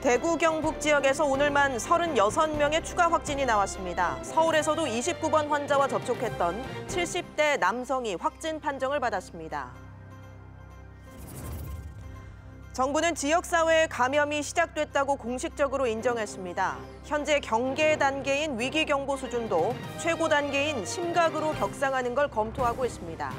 대구 경북 지역에서 오늘만 36명의 추가 확진이 나왔습니다. 서울에서도 29번 환자와 접촉했던 70대 남성이 확진 판정을 받았습니다. 정부는 지역사회에 감염이 시작됐다고 공식적으로 인정했습니다. 현재 경계 단계인 위기경보 수준도 최고 단계인 심각으로 격상하는 걸 검토하고 있습니다.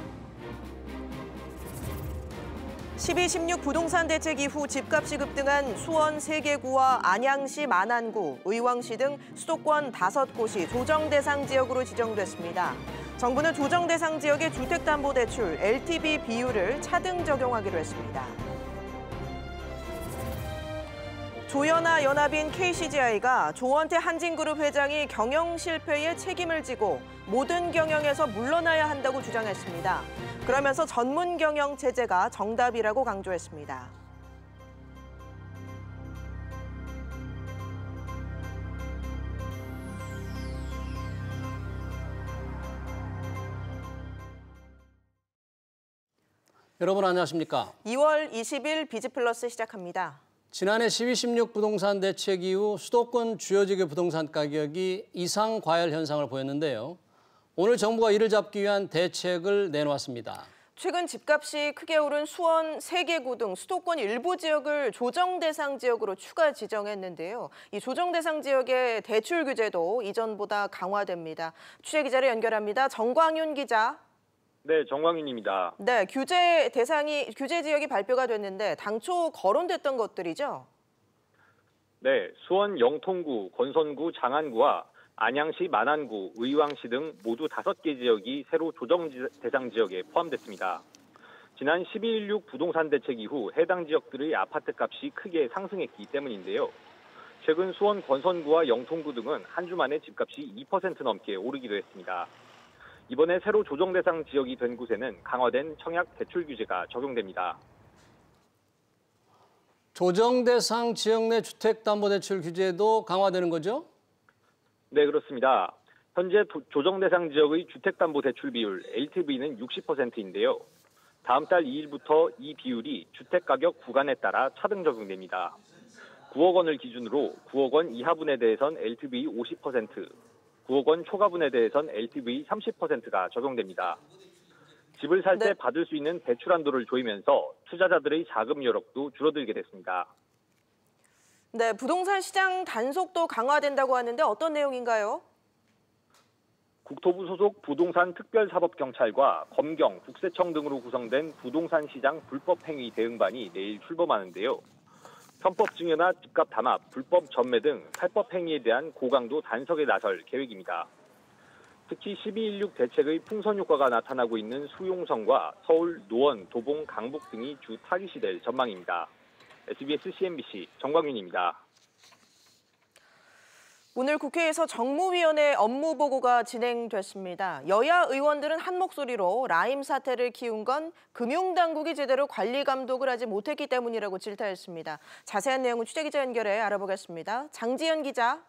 12.16 부동산 대책 이후 집값이 급등한 수원 3개구와 안양시 만안구, 의왕시 등 수도권 5곳이 조정대상 지역으로 지정됐습니다. 정부는 조정대상 지역의 주택담보대출 LTV 비율을 차등 적용하기로 했습니다. 조연아 연합인 KCGI가 조원태 한진그룹 회장이 경영 실패에 책임을 지고 모든 경영에서 물러나야 한다고 주장했습니다. 그러면서 전문 경영 체제가 정답이라고 강조했습니다. 여러분 안녕하십니까? 2월 20일 비즈플러스 시작합니다. 지난해 12.16 부동산 대책 이후 수도권 주요 지역의 부동산 가격이 이상 과열 현상을 보였는데요. 오늘 정부가 이를 잡기 위한 대책을 내놓았습니다. 최근 집값이 크게 오른 수원 3개구 등 수도권 일부 지역을 조정대상 지역으로 추가 지정했는데요. 이 조정대상 지역의 대출 규제도 이전보다 강화됩니다. 취재 기자를 연결합니다. 정광윤 기자. 네, 정광윤입니다. 네, 규제 지역이 발표가 됐는데 당초 거론됐던 것들이죠? 네, 수원 영통구, 권선구, 장안구와 안양시 만안구, 의왕시 등 모두 5개 지역이 새로 조정 대상 지역에 포함됐습니다. 지난 12.16 부동산 대책 이후 해당 지역들의 아파트 값이 크게 상승했기 때문인데요. 최근 수원 권선구와 영통구 등은 한 주 만에 집값이 2% 넘게 오르기도 했습니다. 이번에 새로 조정 대상 지역이 된 곳에는 강화된 청약 대출 규제가 적용됩니다. 조정 대상 지역 내 주택담보대출 규제도 강화되는 거죠? 네, 그렇습니다. 현재 조정 대상 지역의 주택담보대출 비율 LTV는 60%인데요. 다음 달 2일부터 이 비율이 주택가격 구간에 따라 차등 적용됩니다. 9억 원을 기준으로 9억 원 이하분에 대해선 LTV 50%, 9억 원 초과분에 대해선 LTV 30%가 적용됩니다. 집을 살 때 받을 수 있는 대출 한도를 조이면서 투자자들의 자금 여력도 줄어들게 됐습니다. 네, 부동산 시장 단속도 강화된다고 하는데 어떤 내용인가요? 국토부 소속 부동산 특별사법경찰과 검경, 국세청 등으로 구성된 부동산 시장 불법행위 대응반이 내일 출범하는데요. 편법 증여나 집값 담합, 불법 전매 등 탈법 행위에 대한 고강도 단속에 나설 계획입니다. 특히 12.16 대책의 풍선 효과가 나타나고 있는 수용성과 서울, 노원, 도봉, 강북 등이 주 타깃이 될 전망입니다. SBS CNBC 정광윤입니다. 오늘 국회에서 정무위원회 업무보고가 진행됐습니다. 여야 의원들은 한 목소리로 라임 사태를 키운 건 금융당국이 제대로 관리 감독을 하지 못했기 때문이라고 질타했습니다. 자세한 내용은 취재기자 연결해 알아보겠습니다. 장지연 기자.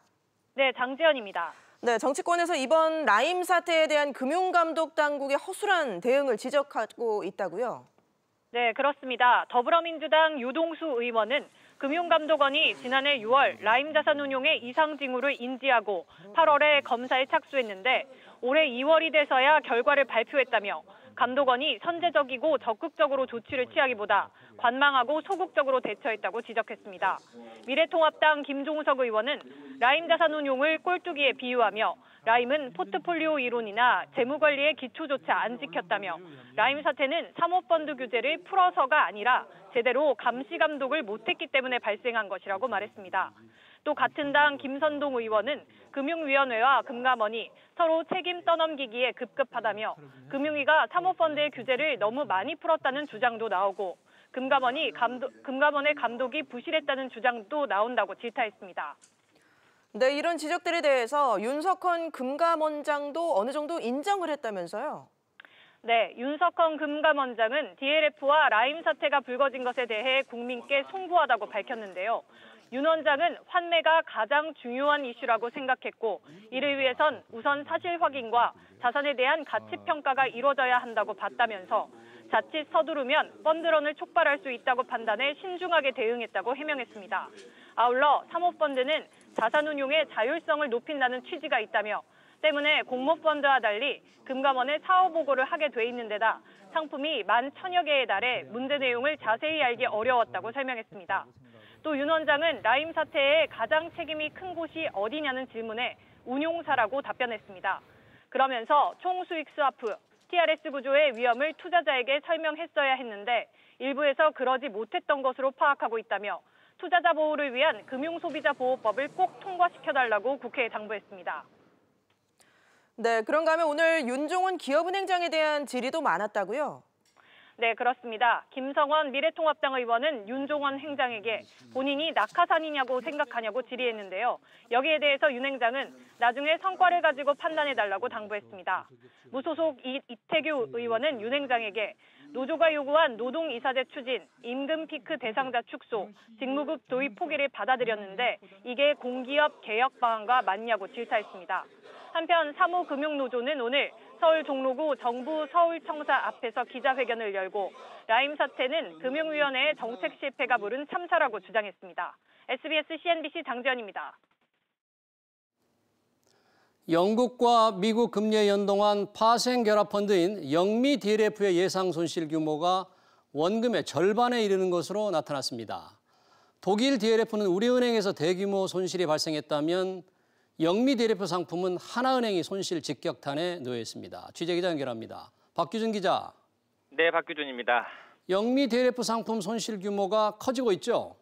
네, 장지연입니다. 네, 정치권에서 이번 라임 사태에 대한 금융감독 당국의 허술한 대응을 지적하고 있다고요? 네, 그렇습니다. 더불어민주당 유동수 의원은 금융감독원이 지난해 6월 라임 자산운용의 이상 징후를 인지하고 8월에 검사에 착수했는데 올해 2월이 돼서야 결과를 발표했다며 감독원이 선제적이고 적극적으로 조치를 취하기보다 관망하고 소극적으로 대처했다고 지적했습니다. 미래통합당 김종석 의원은 라임 자산운용을 꼴뚜기에 비유하며 라임은 포트폴리오 이론이나 재무관리의 기초조차 안 지켰다며 라임 사태는 사모펀드 규제를 풀어서가 아니라 제대로 감시 감독을 못했기 때문에 발생한 것이라고 말했습니다. 또 같은 당 김선동 의원은 금융위원회와 금감원이 서로 책임 떠넘기기에 급급하다며 금융위가 사모펀드의 규제를 너무 많이 풀었다는 주장도 나오고 금감원의 감독이 부실했다는 주장도 나온다고 질타했습니다. 네, 이런 지적들에 대해서 윤석헌 금감원장도 어느 정도 인정을 했다면서요? 네, 윤석헌 금감원장은 DLF와 라임 사태가 불거진 것에 대해 국민께 송구하다고 밝혔는데요. 윤 원장은 환매가 가장 중요한 이슈라고 생각했고 이를 위해선 우선 사실 확인과 자산에 대한 가치 평가가 이루어져야 한다고 봤다면서 자칫 서두르면 펀드런을 촉발할 수 있다고 판단해 신중하게 대응했다고 해명했습니다. 아울러 사모펀드는 자산운용의 자율성을 높인다는 취지가 있다며 때문에 공모펀드와 달리 금감원에 사후보고를 하게 돼 있는 데다 상품이 11,000여 개에 달해 문제 내용을 자세히 알기 어려웠다고 설명했습니다. 또 윤 원장은 라임 사태에 가장 책임이 큰 곳이 어디냐는 질문에 운용사라고 답변했습니다. 그러면서 총수익 스와프, TRS 구조의 위험을 투자자에게 설명했어야 했는데 일부에서 그러지 못했던 것으로 파악하고 있다며 투자자 보호를 위한 금융소비자보호법을 꼭 통과시켜달라고 국회에 당부했습니다. 네, 그런가 하면 오늘 윤종훈 기업은행장에 대한 질의도 많았다고요? 네, 그렇습니다. 김성원 미래통합당 의원은 윤종원 행장에게 본인이 낙하산이냐고 생각하냐고 질의했는데요. 여기에 대해서 윤 행장은 나중에 성과를 가지고 판단해달라고 당부했습니다. 무소속 이태규 의원은 윤 행장에게 노조가 요구한 노동이사제 추진, 임금 피크 대상자 축소, 직무급 도입 포기를 받아들였는데 이게 공기업 개혁 방안과 맞냐고 질타했습니다. 한편 사무금융노조는 오늘 서울 종로구 정부 서울청사 앞에서 기자회견을 열고 라임 사태는 금융위원회의 정책 실패가 부른 참사라고 주장했습니다. SBS CNBC 장지연입니다. 영국과 미국 금리에 연동한 파생 결합 펀드인 영미 DLF의 예상 손실 규모가 원금의 절반에 이르는 것으로 나타났습니다. 독일 DLF는 우리은행에서 대규모 손실이 발생했다면 영미 DLF 상품은 하나은행이 손실 직격탄에 놓여 있습니다. 취재기자 연결합니다. 박규준 기자. 네, 박규준입니다. 영미 DLF 상품 손실 규모가 커지고 있죠?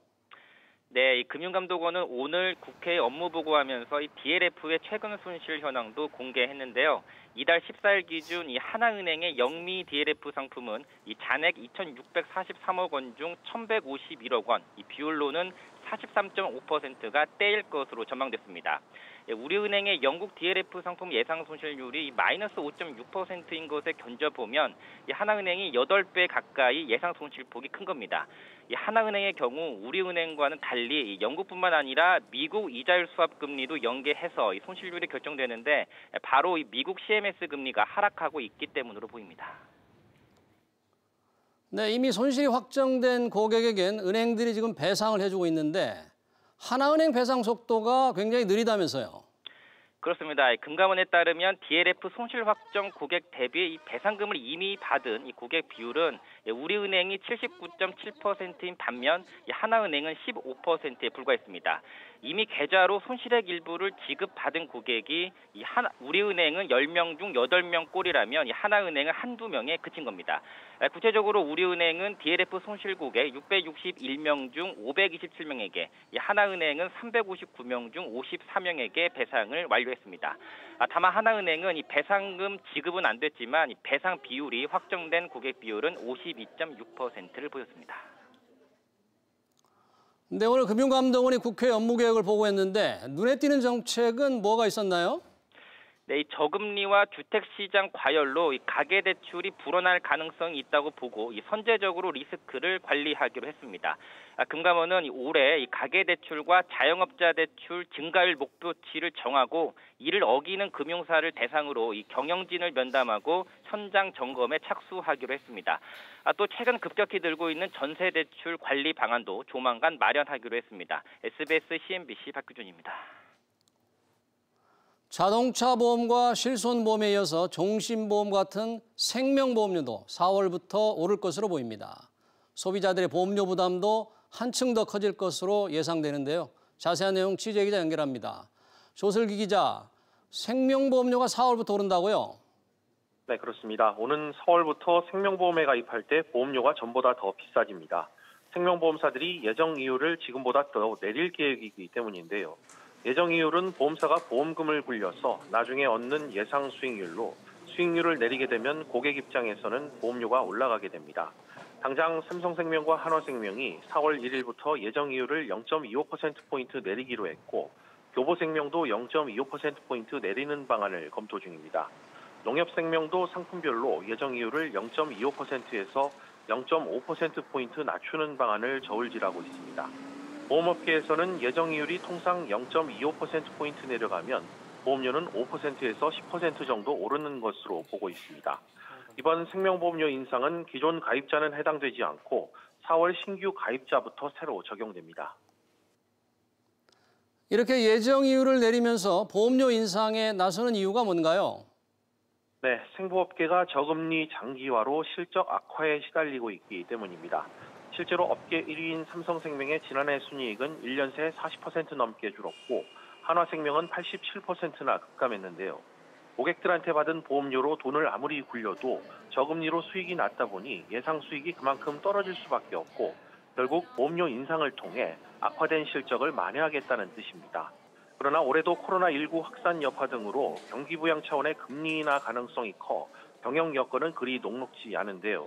네, 이 금융감독원은 오늘 국회에 업무 보고하면서 이 DLF의 최근 손실 현황도 공개했는데요. 이달 14일 기준 이 하나은행의 영미 DLF 상품은 이 잔액 2,643억 원 중 1,151억 원, 이 비율로는 43.5%가 떼일 것으로 전망됐습니다. 우리은행의 영국 DLF 상품 예상 손실률이 마이너스 5.6%인 것에 견져보면 이 하나은행이 8배 가까이 예상 손실폭이 큰 겁니다. 이 하나은행의 경우 우리은행과는 달리 영국뿐만 아니라 미국 이자율 수합 금리도 연계해서 이 손실률이 결정되는데 바로 이 미국 CMS 금리가 하락하고 있기 때문으로 보입니다. 네, 이미 손실이 확정된 고객에겐 은행들이 지금 배상을 해주고 있는데 하나은행 배상 속도가 굉장히 느리다면서요? 그렇습니다. 금감원에 따르면 DLF 손실 확정 고객 대비 이 배상금을 이미 받은 이 고객 비율은 우리은행이 79.7%인 반면 하나은행은 15%에 불과했습니다. 이미 계좌로 손실액 일부를 지급받은 고객이 우리은행은 10명 중 8명 꼴이라면 하나은행은 한두 명에 그친 겁니다. 구체적으로 우리은행은 DLF 손실 고객 661명 중 527명에게, 하나은행은 359명 중 54명에게 배상을 완료했습니다. 다만 하나은행은 이 배상금 지급은 안 됐지만 이 배상 비율이 확정된 고객 비율은 52.6%를 보였습니다. 네, 오늘 금융감독원이 국회 업무계획을 보고했는데 눈에 띄는 정책은 뭐가 있었나요? 네, 이 저금리와 주택시장 과열로 이 가계대출이 불어날 가능성이 있다고 보고 이 선제적으로 리스크를 관리하기로 했습니다. 금감원은 올해 이 가계대출과 자영업자 대출 증가율 목표치를 정하고 이를 어기는 금융사를 대상으로 이 경영진을 면담하고 현장 점검에 착수하기로 했습니다. 또 최근 급격히 늘고 있는 전세대출 관리 방안도 조만간 마련하기로 했습니다. SBS CNBC 박규준입니다. 자동차 보험과 실손보험에 이어서 종신보험 같은 생명보험료도 4월부터 오를 것으로 보입니다. 소비자들의 보험료 부담도 한층 더 커질 것으로 예상되는데요. 자세한 내용 취재기자 연결합니다. 조슬기 기자, 생명보험료가 4월부터 오른다고요? 네, 그렇습니다. 오는 4월부터 생명보험에 가입할 때 보험료가 전보다 더 비싸집니다. 생명보험사들이 예정 이율을 지금보다 더 내릴 계획이기 때문인데요. 예정 이율은 보험사가 보험금을 굴려서 나중에 얻는 예상 수익률로 수익률을 내리게 되면 고객 입장에서는 보험료가 올라가게 됩니다. 당장 삼성생명과 한화생명이 4월 1일부터 예정 이율을 0.25%포인트 내리기로 했고 교보생명도 0.25%포인트 내리는 방안을 검토 중입니다. 농협생명도 상품별로 예정 이율을 0.25%에서 0.5%포인트 낮추는 방안을 저울질하고 있습니다. 보험업계에서는 예정 이율이 통상 0.25%포인트 내려가면 보험료는 5%에서 10% 정도 오르는 것으로 보고 있습니다. 이번 생명보험료 인상은 기존 가입자는 해당되지 않고 4월 신규 가입자부터 새로 적용됩니다. 이렇게 예정 이율을 내리면서 보험료 인상에 나서는 이유가 뭔가요? 네, 생보업계가 저금리 장기화로 실적 악화에 시달리고 있기 때문입니다. 실제로 업계 1위인 삼성생명의 지난해 순이익은 1년 새 40% 넘게 줄었고 한화생명은 87%나 급감했는데요. 고객들한테 받은 보험료로 돈을 아무리 굴려도 저금리로 수익이 낮다 보니 예상 수익이 그만큼 떨어질 수밖에 없고 결국 보험료 인상을 통해 악화된 실적을 만회하겠다는 뜻입니다. 그러나 올해도 코로나19 확산 여파 등으로 경기 부양 차원의 금리 인하 가능성이 커 경영 여건은 그리 녹록지 않은데요.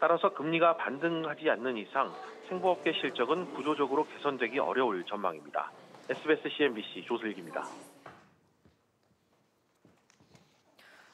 따라서 금리가 반등하지 않는 이상 생보업계 실적은 구조적으로 개선되기 어려울 전망입니다. SBS CNBC 조슬기입니다.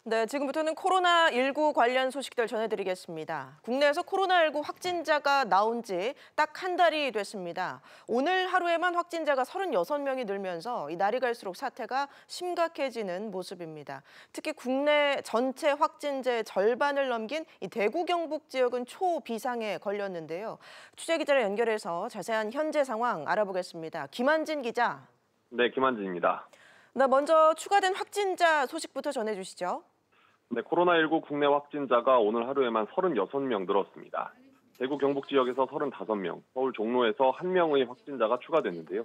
네, 지금부터는 코로나19 관련 소식들 전해드리겠습니다. 국내에서 코로나19 확진자가 나온 지 딱 한 달이 됐습니다. 오늘 하루에만 확진자가 36명이 늘면서 이 날이 갈수록 사태가 심각해지는 모습입니다. 특히 국내 전체 확진자의 절반을 넘긴 이 대구 경북 지역은 초비상에 걸렸는데요. 취재기자를 연결해서 자세한 현재 상황 알아보겠습니다. 김한진 기자. 네, 김한진입니다. 네, 먼저 추가된 확진자 소식부터 전해주시죠. 네, 코로나19 국내 확진자가 오늘 하루에만 36명 늘었습니다. 대구 경북 지역에서 35명, 서울 종로에서 1명의 확진자가 추가됐는데요.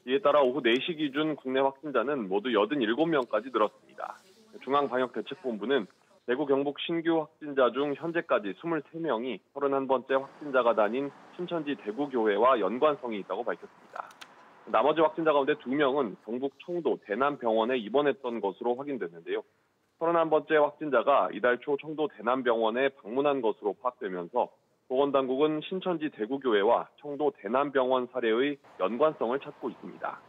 이에 따라 오후 4시 기준 국내 확진자는 모두 87명까지 늘었습니다. 중앙방역대책본부는 대구 경북 신규 확진자 중 현재까지 23명이 31번째 확진자가 다닌 신천지 대구교회와 연관성이 있다고 밝혔습니다. 나머지 확진자 가운데 2명은 경북 청도 대남병원에 입원했던 것으로 확인됐는데요. 31번째 확진자가 이달 초 청도 대남병원에 방문한 것으로 파악되면서 보건당국은 신천지 대구교회와 청도 대남병원 사례의 연관성을 찾고 있습니다.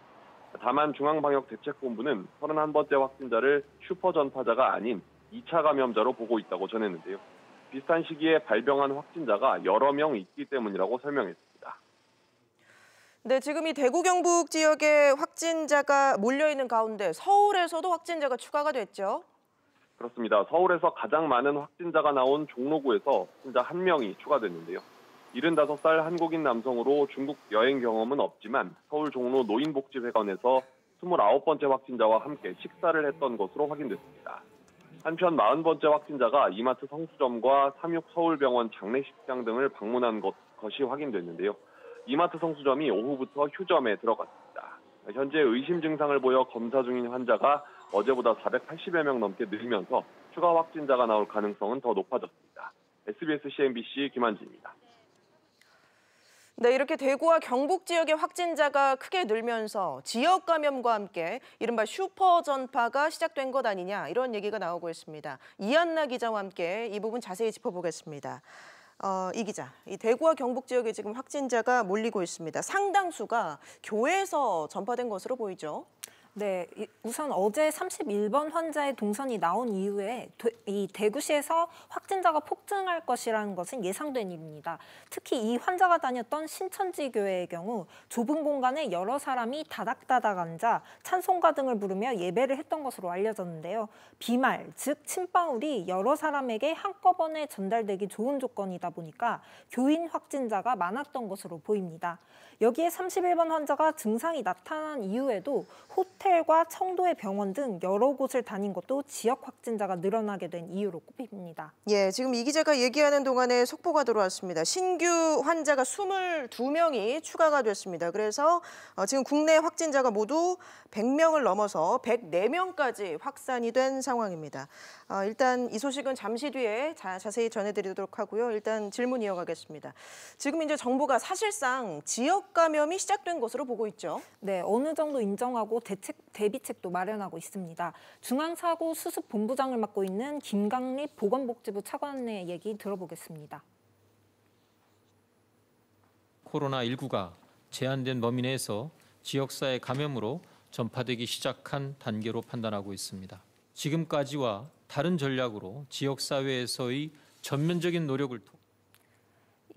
다만 중앙방역대책본부는 31번째 확진자를 슈퍼전파자가 아닌 2차 감염자로 보고 있다고 전했는데요. 비슷한 시기에 발병한 확진자가 여러 명 있기 때문이라고 설명했습니다. 네, 지금 이 대구 경북 지역에 확진자가 몰려있는 가운데 서울에서도 확진자가 추가가 됐죠? 그렇습니다. 서울에서 가장 많은 확진자가 나온 종로구에서 확진자 1명이 추가됐는데요. 75살 한국인 남성으로 중국 여행 경험은 없지만 서울 종로 노인복지회관에서 29번째 확진자와 함께 식사를 했던 것으로 확인됐습니다. 한편 40번째 확진자가 이마트 성수점과 삼육 서울병원 장례식장 등을 방문한 것이 확인됐는데요. 이마트 성수점이 오후부터 휴점에 들어갔습니다. 현재 의심 증상을 보여 검사 중인 환자가 어제보다 480여 명 넘게 늘면서 추가 확진자가 나올 가능성은 더 높아졌습니다. SBS CNBC 김한진입니다. 네, 이렇게 대구와 경북 지역의 확진자가 크게 늘면서 지역 감염과 함께 이른바 슈퍼 전파가 시작된 것 아니냐 이런 얘기가 나오고 있습니다. 이한나 기자와 함께 이 부분 자세히 짚어보겠습니다. 이 기자, 이 대구와 경북 지역에 지금 확진자가 몰리고 있습니다. 상당수가 교회에서 전파된 것으로 보이죠? 네, 우선 어제 31번 환자의 동선이 나온 이후에 이 대구시에서 확진자가 폭증할 것이라는 것은 예상된 일입니다. 특히 이 환자가 다녔던 신천지 교회의 경우 좁은 공간에 여러 사람이 다닥다닥 앉아 찬송가 등을 부르며 예배를 했던 것으로 알려졌는데요. 비말, 즉 침방울이 여러 사람에게 한꺼번에 전달되기 좋은 조건이다 보니까 교인 확진자가 많았던 것으로 보입니다. 여기에 31번 환자가 증상이 나타난 이후에도 호텔과 청도의 병원 등 여러 곳을 다닌 것도 지역 확진자가 늘어나게 된 이유로 꼽힙니다. 예, 지금 이 기자가 얘기하는 동안에 속보가 들어왔습니다. 신규 환자가 22명이 추가가 됐습니다. 그래서 지금 국내 확진자가 모두 100명을 넘어서 104명까지 확산이 된 상황입니다. 일단 이 소식은 잠시 뒤에 자세히 전해드리도록 하고요. 일단 질문 이어가겠습니다. 지금 이제 정부가 사실상 지역 감염이 시작된 것으로 보고 있죠. 네, 어느 정도 인정하고 대비책도 마련하고 있습니다. 중앙사고수습본부장을 맡고 있는 김강립 보건복지부 차관의 얘기 들어보겠습니다. 코로나19가 제한된 범위 내에서 지역사회 감염으로 전파되기 시작한 단계로 판단하고 있습니다. 지금까지와 다른 전략으로 지역사회에서의 전면적인 노력을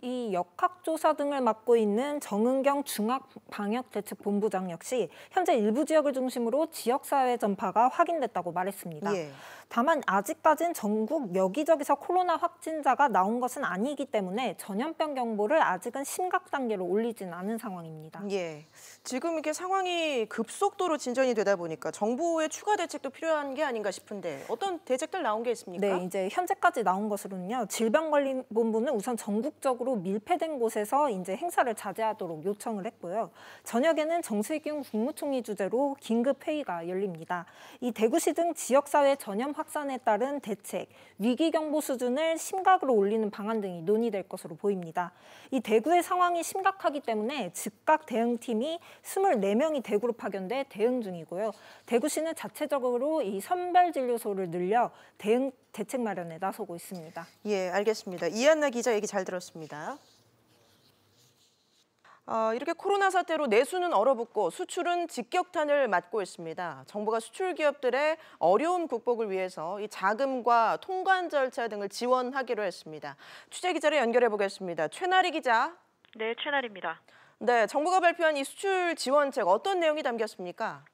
이 역학조사 등을 맡고 있는 정은경 중앙방역대책본부장 역시 현재 일부 지역을 중심으로 지역사회 전파가 확인됐다고 말했습니다. 예. 다만 아직까진 전국 여기저기서 코로나 확진자가 나온 것은 아니기 때문에 전염병 경보를 아직은 심각 단계로 올리진 않은 상황입니다. 예. 지금 이렇게 상황이 급속도로 진전이 되다 보니까 정부의 추가 대책도 필요한 게 아닌가 싶은데 어떤 대책들 나온 게 있습니까? 네, 이제 현재까지 나온 것으로는요. 질병관리본부는 우선 전국적으로 밀폐된 곳에서 이제 행사를 자제하도록 요청을 했고요. 저녁에는 정세균 국무총리 주재로 긴급 회의가 열립니다. 이 대구시 등 지역사회 전염 확산에 따른 대책, 위기경보 수준을 심각으로 올리는 방안 등이 논의될 것으로 보입니다. 이 대구의 상황이 심각하기 때문에 즉각 대응팀이 24명이 대구로 파견돼 대응 중이고요. 대구시는 자체적으로 이 선별진료소를 늘려 대책 마련에 나서고 있습니다. 예, 알겠습니다. 이한나 기자 얘기 잘 들었습니다. 이렇게 코로나 사태로 내수는 얼어붙고 수출은 직격탄을 맞고 있습니다. 정부가 수출 기업들의 어려움 극복을 위해서 이 자금과 통관 절차 등을 지원하기로 했습니다. 취재 기자를 연결해 보겠습니다. 최나리 기자. 네, 최나리입니다. 네, 정부가 발표한 이 수출 지원책 어떤 내용이 담겼습니까?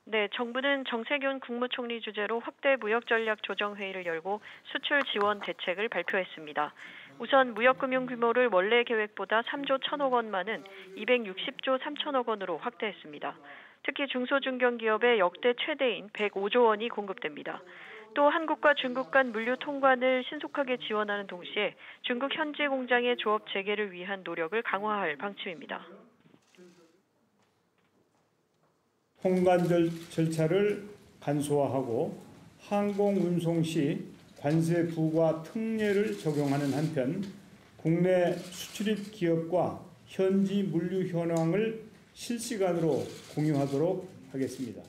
네, 정부는 정세균 국무총리 주재로 확대 무역 전략 조정 회의를 열고 수출 지원 대책을 발표했습니다. 우선 무역금융 규모를 원래 계획보다 3조 1천억 원만은 260조 3천억 원으로 확대했습니다. 특히 중소중견기업의 역대 최대인 105조 원이 공급됩니다. 또 한국과 중국 간 물류 통관을 신속하게 지원하는 동시에 중국 현지 공장의 조업 재개를 위한 노력을 강화할 방침입니다. 통관 절차를 간소화하고 항공운송 시 관세 부과 특례를 적용하는 한편 국내 수출입 기업과 현지 물류 현황을 실시간으로 공유하도록 하겠습니다.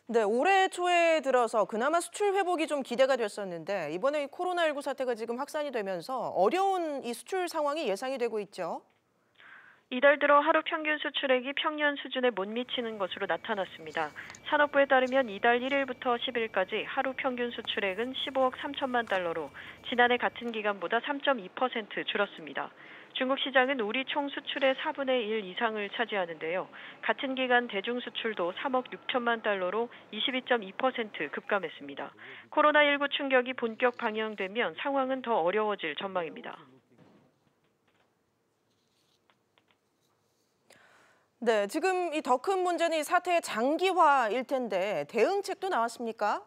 네, 올해 초에 들어서 그나마 수출 회복이 좀 기대가 됐었는데 이번에 코로나19 사태가 지금 확산이 되면서 어려운 이 수출 상황이 예상이 되고 있죠. 이달 들어 하루 평균 수출액이 평년 수준에 못 미치는 것으로 나타났습니다. 산업부에 따르면 이달 1일부터 10일까지 하루 평균 수출액은 15억 3천만 달러로 지난해 같은 기간보다 3.2% 줄었습니다. 중국 시장은 우리 총 수출의 4분의 1 이상을 차지하는데요. 같은 기간 대중 수출도 3억 6천만 달러로 22.2% 급감했습니다. 코로나19 충격이 본격 방영되면 상황은 더 어려워질 전망입니다. 네, 지금 이 더 큰 문제는 이 사태의 장기화일 텐데 대응책도 나왔습니까?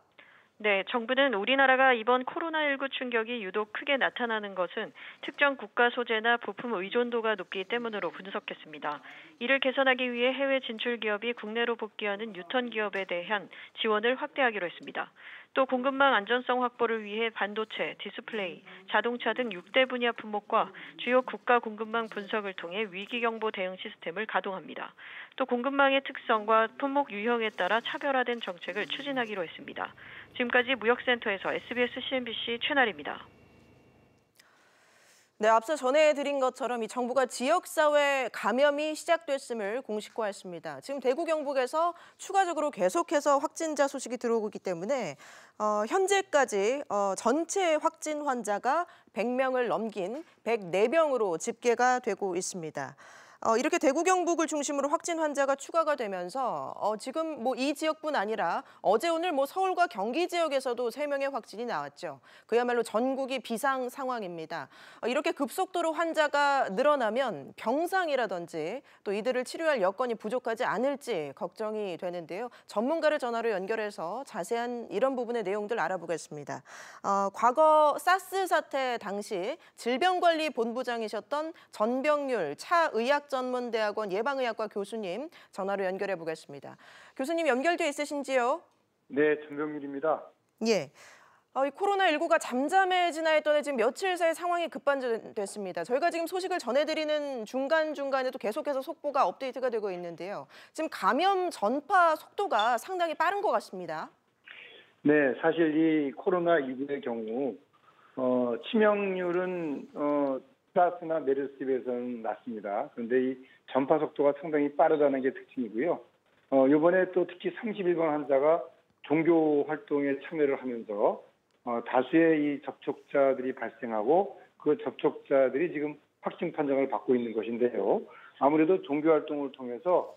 네, 정부는 우리나라가 이번 코로나19 충격이 유독 크게 나타나는 것은 특정 국가 소재나 부품 의존도가 높기 때문으로 분석했습니다. 이를 개선하기 위해 해외 진출 기업이 국내로 복귀하는 유턴 기업에 대한 지원을 확대하기로 했습니다. 또 공급망 안전성 확보를 위해 반도체, 디스플레이, 자동차 등 6대 분야 품목과 주요 국가 공급망 분석을 통해 위기경보 대응 시스템을 가동합니다. 또 공급망의 특성과 품목 유형에 따라 차별화된 정책을 추진하기로 했습니다. 지금까지 무역센터에서 SBS CNBC 최나리입니다. 네, 앞서 전해드린 것처럼 이 정부가 지역사회 감염이 시작됐음을 공식화했습니다. 지금 대구 경북에서 추가적으로 계속해서 확진자 소식이 들어오고 있기 때문에 현재까지 전체 확진 환자가 100명을 넘긴 104명으로 집계가 되고 있습니다. 이렇게 대구 경북을 중심으로 확진 환자가 추가가 되면서 지금 뭐 이 지역뿐 아니라 어제 오늘 뭐 서울과 경기 지역에서도 3명의 확진이 나왔죠. 그야말로 전국이 비상 상황입니다. 이렇게 급속도로 환자가 늘어나면 병상이라든지 또 이들을 치료할 여건이 부족하지 않을지 걱정이 되는데요. 전문가를 전화로 연결해서 자세한 이런 부분의 내용들 알아보겠습니다. 과거 사스 사태 당시 질병관리본부장이셨던 전병률 차의학전문대학원 예방의학과 교수님 전화로 연결해 보겠습니다. 교수님 연결돼 있으신지요? 네, 전병률입니다. 예. 이 코로나19가 잠잠해지나 했더니 지금 며칠 사이 상황이 급반전됐습니다. 저희가 지금 소식을 전해드리는 중간중간에도 계속해서 속보가 업데이트가 되고 있는데요. 지금 감염 전파 속도가 상당히 빠른 것 같습니다. 네, 사실 이 코로나19의 경우 치명률은 사스나 메르스에 비해서는 낮습니다. 그런데 이 전파 속도가 상당히 빠르다는 게 특징이고요. 이번에 또 특히 31번 환자가 종교 활동에 참여를 하면서 다수의 이 접촉자들이 발생하고 그 접촉자들이 지금 확진 판정을 받고 있는 것인데요. 아무래도 종교 활동을 통해서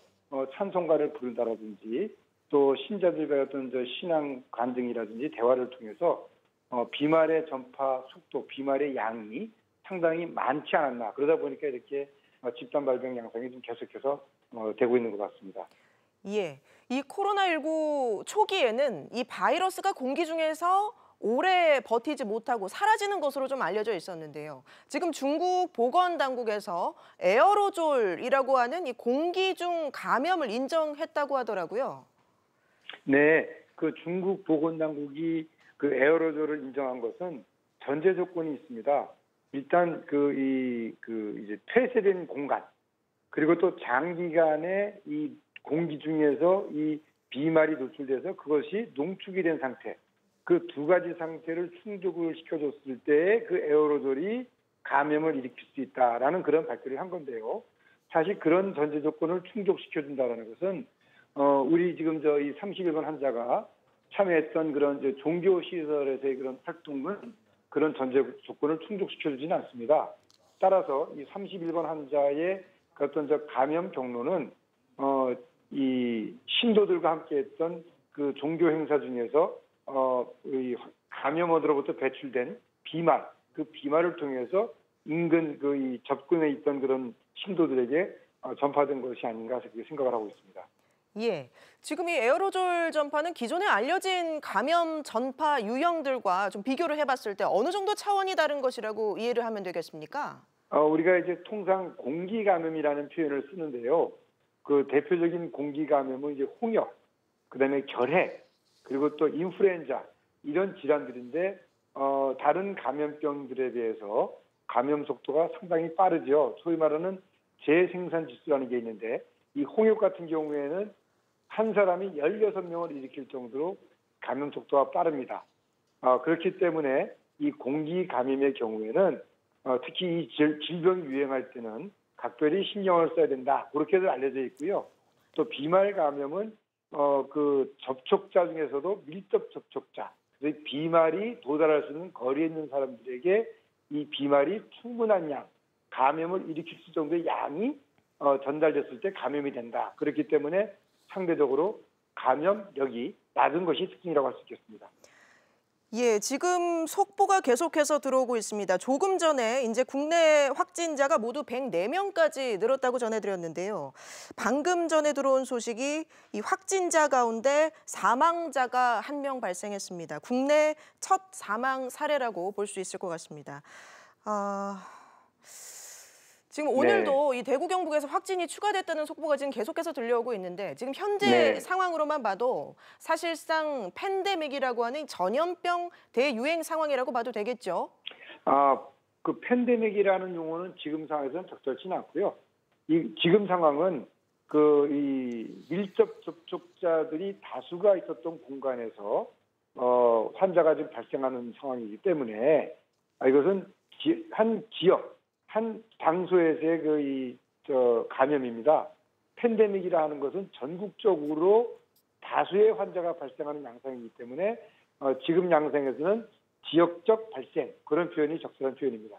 찬송가를 부른다라든지 또 신자들과의 어떤 신앙 간증이라든지 대화를 통해서 비말의 전파 속도, 비말의 양이 상당히 많지 않았나. 그러다 보니까 이렇게 집단 발병 양상이 좀 계속해서 되고 있는 것 같습니다. 예, 이 코로나19 초기에는 이 바이러스가 공기 중에서 오래 버티지 못하고 사라지는 것으로 좀 알려져 있었는데요. 지금 중국 보건당국에서 에어로졸이라고 하는 이 공기 중 감염을 인정했다고 하더라고요. 네, 그 중국 보건당국이 그 에어로졸을 인정한 것은 전제 조건이 있습니다. 일단 이제 폐쇄된 공간, 그리고 또 장기간에 이 공기 중에서 이 비말이 노출돼서 그것이 농축이 된 상태, 그 두 가지 상태를 충족을 시켜줬을 때 그 에어로졸이 감염을 일으킬 수 있다라는 그런 발표를 한 건데요. 사실 그런 전제 조건을 충족시켜준다라는 것은 우리 지금 이 31번 환자가 참여했던 그런 종교 시설에서의 그런 활동은 그런 전제 조건을 충족시켜주지는 않습니다. 따라서 이 31번 환자의 어떤 감염 경로는 이 신도들과 함께했던 그 종교 행사 중에서 이 감염원으로부터 배출된 비말, 그 비말을 통해서 인근 이 접근에 있던 그런 신도들에게 전파된 것이 아닌가 그렇게 생각을 하고 있습니다. 예, 지금 이 에어로졸 전파는 기존에 알려진 감염 전파 유형들과 좀 비교를 해봤을 때 어느 정도 차원이 다른 것이라고 이해를 하면 되겠습니까? 우리가 이제 통상 공기 감염이라는 표현을 쓰는데요. 그 대표적인 공기 감염은 이제 홍역, 그다음에 결핵, 그리고 또 인플루엔자 이런 질환들인데 다른 감염병들에 비해서 감염 속도가 상당히 빠르죠. 소위 말하는 재생산 지수라는 게 있는데 이 홍역 같은 경우에는 한 사람이 16명을 일으킬 정도로 감염 속도가 빠릅니다. 그렇기 때문에 이 공기 감염의 경우에는 특히 이 질병이 유행할 때는 각별히 신경을 써야 된다. 그렇게도 알려져 있고요. 또 비말 감염은 그 접촉자 중에서도 밀접 접촉자, 비말이 도달할 수 있는 거리에 있는 사람들에게 이 비말이 충분한 양, 감염을 일으킬 수 정도의 양이 전달됐을 때 감염이 된다. 그렇기 때문에 상대적으로 감염력이 낮은 것이 특징이라고 할 수 있겠습니다. 예, 지금 속보가 계속해서 들어오고 있습니다. 조금 전에 이제 국내 확진자가 모두 104명까지 늘었다고 전해드렸는데요. 방금 전에 들어온 소식이 이 확진자 가운데 사망자가 1명 발생했습니다. 국내 첫 사망 사례라고 볼 수 있을 것 같습니다. 지금 오늘도 이 대구 경북에서 확진이 추가됐다는 속보가 지금 계속해서 들려오고 있는데 지금 현재 상황으로만 봐도 사실상 팬데믹이라고 하는 전염병 대유행 상황이라고 봐도 되겠죠? 그 팬데믹이라는 용어는 지금 상황에서는 적절치는 않고요. 지금 상황은 이 밀접 접촉자들이 다수가 있었던 공간에서 환자가 지금 발생하는 상황이기 때문에 이것은 한 지역, 한 장소에서의 감염입니다. 팬데믹이라 하는 것은 전국적으로 다수의 환자가 발생하는 양상이기 때문에 지금 양상에서는 지역적 발생, 그런 표현이 적절한 표현입니다.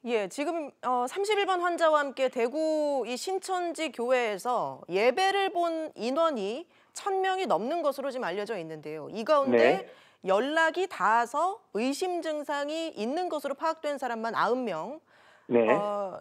예, 지금 31번 환자와 함께 대구 이 신천지 교회에서 예배를 본 인원이 1,000명이 넘는 것으로 지금 알려져 있는데요. 이 가운데 연락이 닿아서 의심 증상이 있는 것으로 파악된 사람만 90명.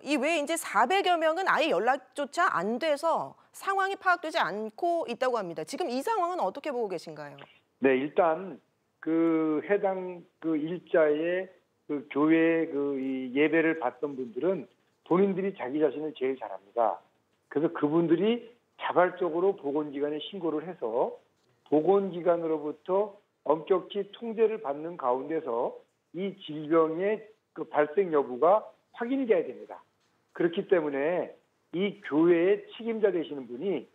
이 외에 이제 400여 명은 아예 연락조차 안 돼서 상황이 파악되지 않고 있다고 합니다. 지금 이 상황은 어떻게 보고 계신가요? 네, 일단 그 해당 그 일자에 그 교회 이 예배를 받던 분들은 본인들이 자기 자신을 제일 잘합니다. 그래서 그분들이 자발적으로 보건기관에 신고를 해서 보건기관으로부터 엄격히 통제를 받는 가운데서 이 질병의 그 발생 여부가 확인이 돼야 됩니다. 그렇기 때문에 이 교회의 책임자 되시는 분이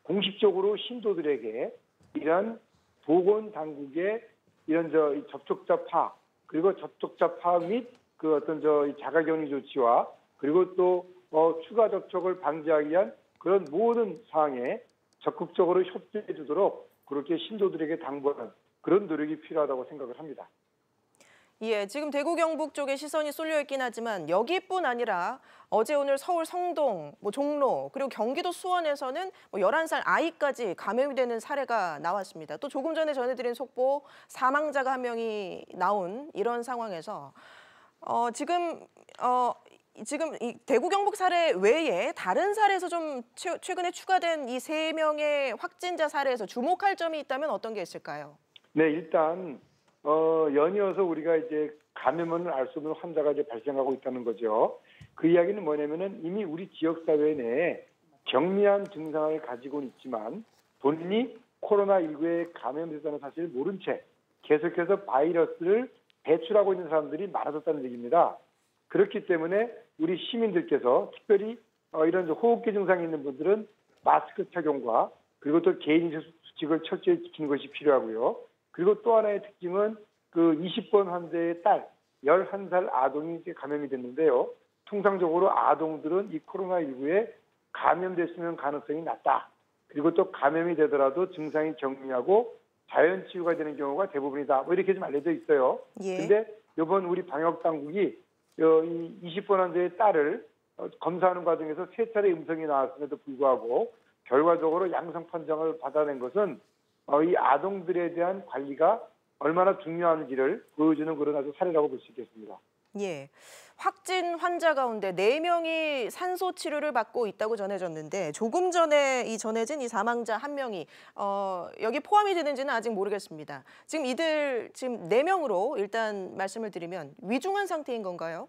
공식적으로 신도들에게 이런 보건당국의 이런 접촉자 파악, 그리고 접촉자 파악 및 그 어떤 자가격리 조치와 그리고 또 추가 접촉을 방지하기 위한 그런 모든 사항에 적극적으로 협조해 주도록 그렇게 신도들에게 당부하는 그런 노력이 필요하다고 생각을 합니다. 예, 지금 대구 경북 쪽에 시선이 쏠려 있긴 하지만 여기뿐 아니라 어제 오늘 서울 성동, 종로 그리고 경기도 수원에서는 11살 아이까지 감염이 되는 사례가 나왔습니다. 또 조금 전에 전해드린 속보 사망자가 한 명이 나온 이런 상황에서 지금 이 대구 경북 사례 외에 다른 사례에서 좀 최근에 추가된 이 3명의 확진자 사례에서 주목할 점이 있다면 어떤 게 있을까요? 네, 일단 연이어서 우리가 이제 감염을 알 수 없는 환자가 이제 발생하고 있다는 거죠. 그 이야기는 뭐냐면은 이미 우리 지역 사회 내에 경미한 증상을 가지고는 있지만 본인이 코로나19에 감염됐다는 사실을 모른 채 계속해서 바이러스를 배출하고 있는 사람들이 많아졌다는 얘기입니다. 그렇기 때문에 우리 시민들께서 특별히 이런 호흡기 증상이 있는 분들은 마스크 착용과 그리고 또 개인이식 수칙을 철저히 지키는 것이 필요하고요. 그리고 또 하나의 특징은 그 20번 환자의 딸, 11살 아동이 감염이 됐는데요. 통상적으로 아동들은 이 코로나19에 감염될 수 있는 가능성이 낮다. 그리고 또 감염이 되더라도 증상이 경미하고 자연 치유가 되는 경우가 대부분이다. 이렇게 좀 알려져 있어요. 그런데 이번 우리 방역 당국이 이 20번 환자의 딸을 검사하는 과정에서 3차례 음성이 나왔음에도 불구하고 결과적으로 양성 판정을 받아낸 것은 이 아동들에 대한 관리가 얼마나 중요한지를 보여주는 그런 아주 사례라고 볼 수 있겠습니다. 예, 확진 환자 가운데 4명이 산소 치료를 받고 있다고 전해졌는데 조금 전에 전해진 이 사망자 1명이 여기 포함이 되는지는 아직 모르겠습니다. 지금 이들 지금 4명으로 일단 말씀을 드리면 위중한 상태인 건가요?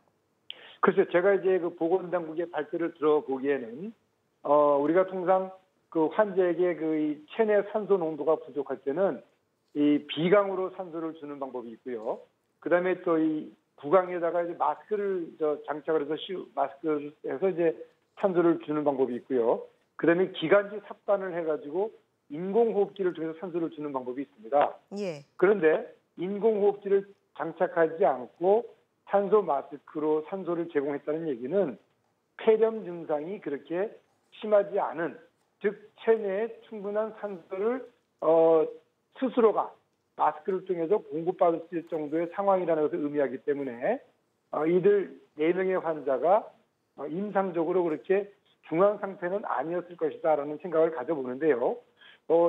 글쎄, 제가 이제 그 보건당국의 발표를 들어보기에는 우리가 통상 그 환자에게 그 체내 산소 농도가 부족할 때는 이 비강으로 산소를 주는 방법이 있고요. 그다음에 또 이 구강에다가 이제 마스크를 장착을 해서 마스크를 해서 이제 산소를 주는 방법이 있고요. 그다음에 기관지 삽관을 해가지고 인공호흡기를 통해서 산소를 주는 방법이 있습니다. 그런데 인공호흡기를 장착하지 않고 산소 마스크로 산소를 제공했다는 얘기는 폐렴 증상이 그렇게 심하지 않은, 즉 체내에 충분한 산소를 스스로가 마스크를 통해서 공급받을 수 있을 정도의 상황이라는 것을 의미하기 때문에 이들 4명의 환자가 임상적으로 그렇게 중한 상태는 아니었을 것이다라는 생각을 가져보는데요.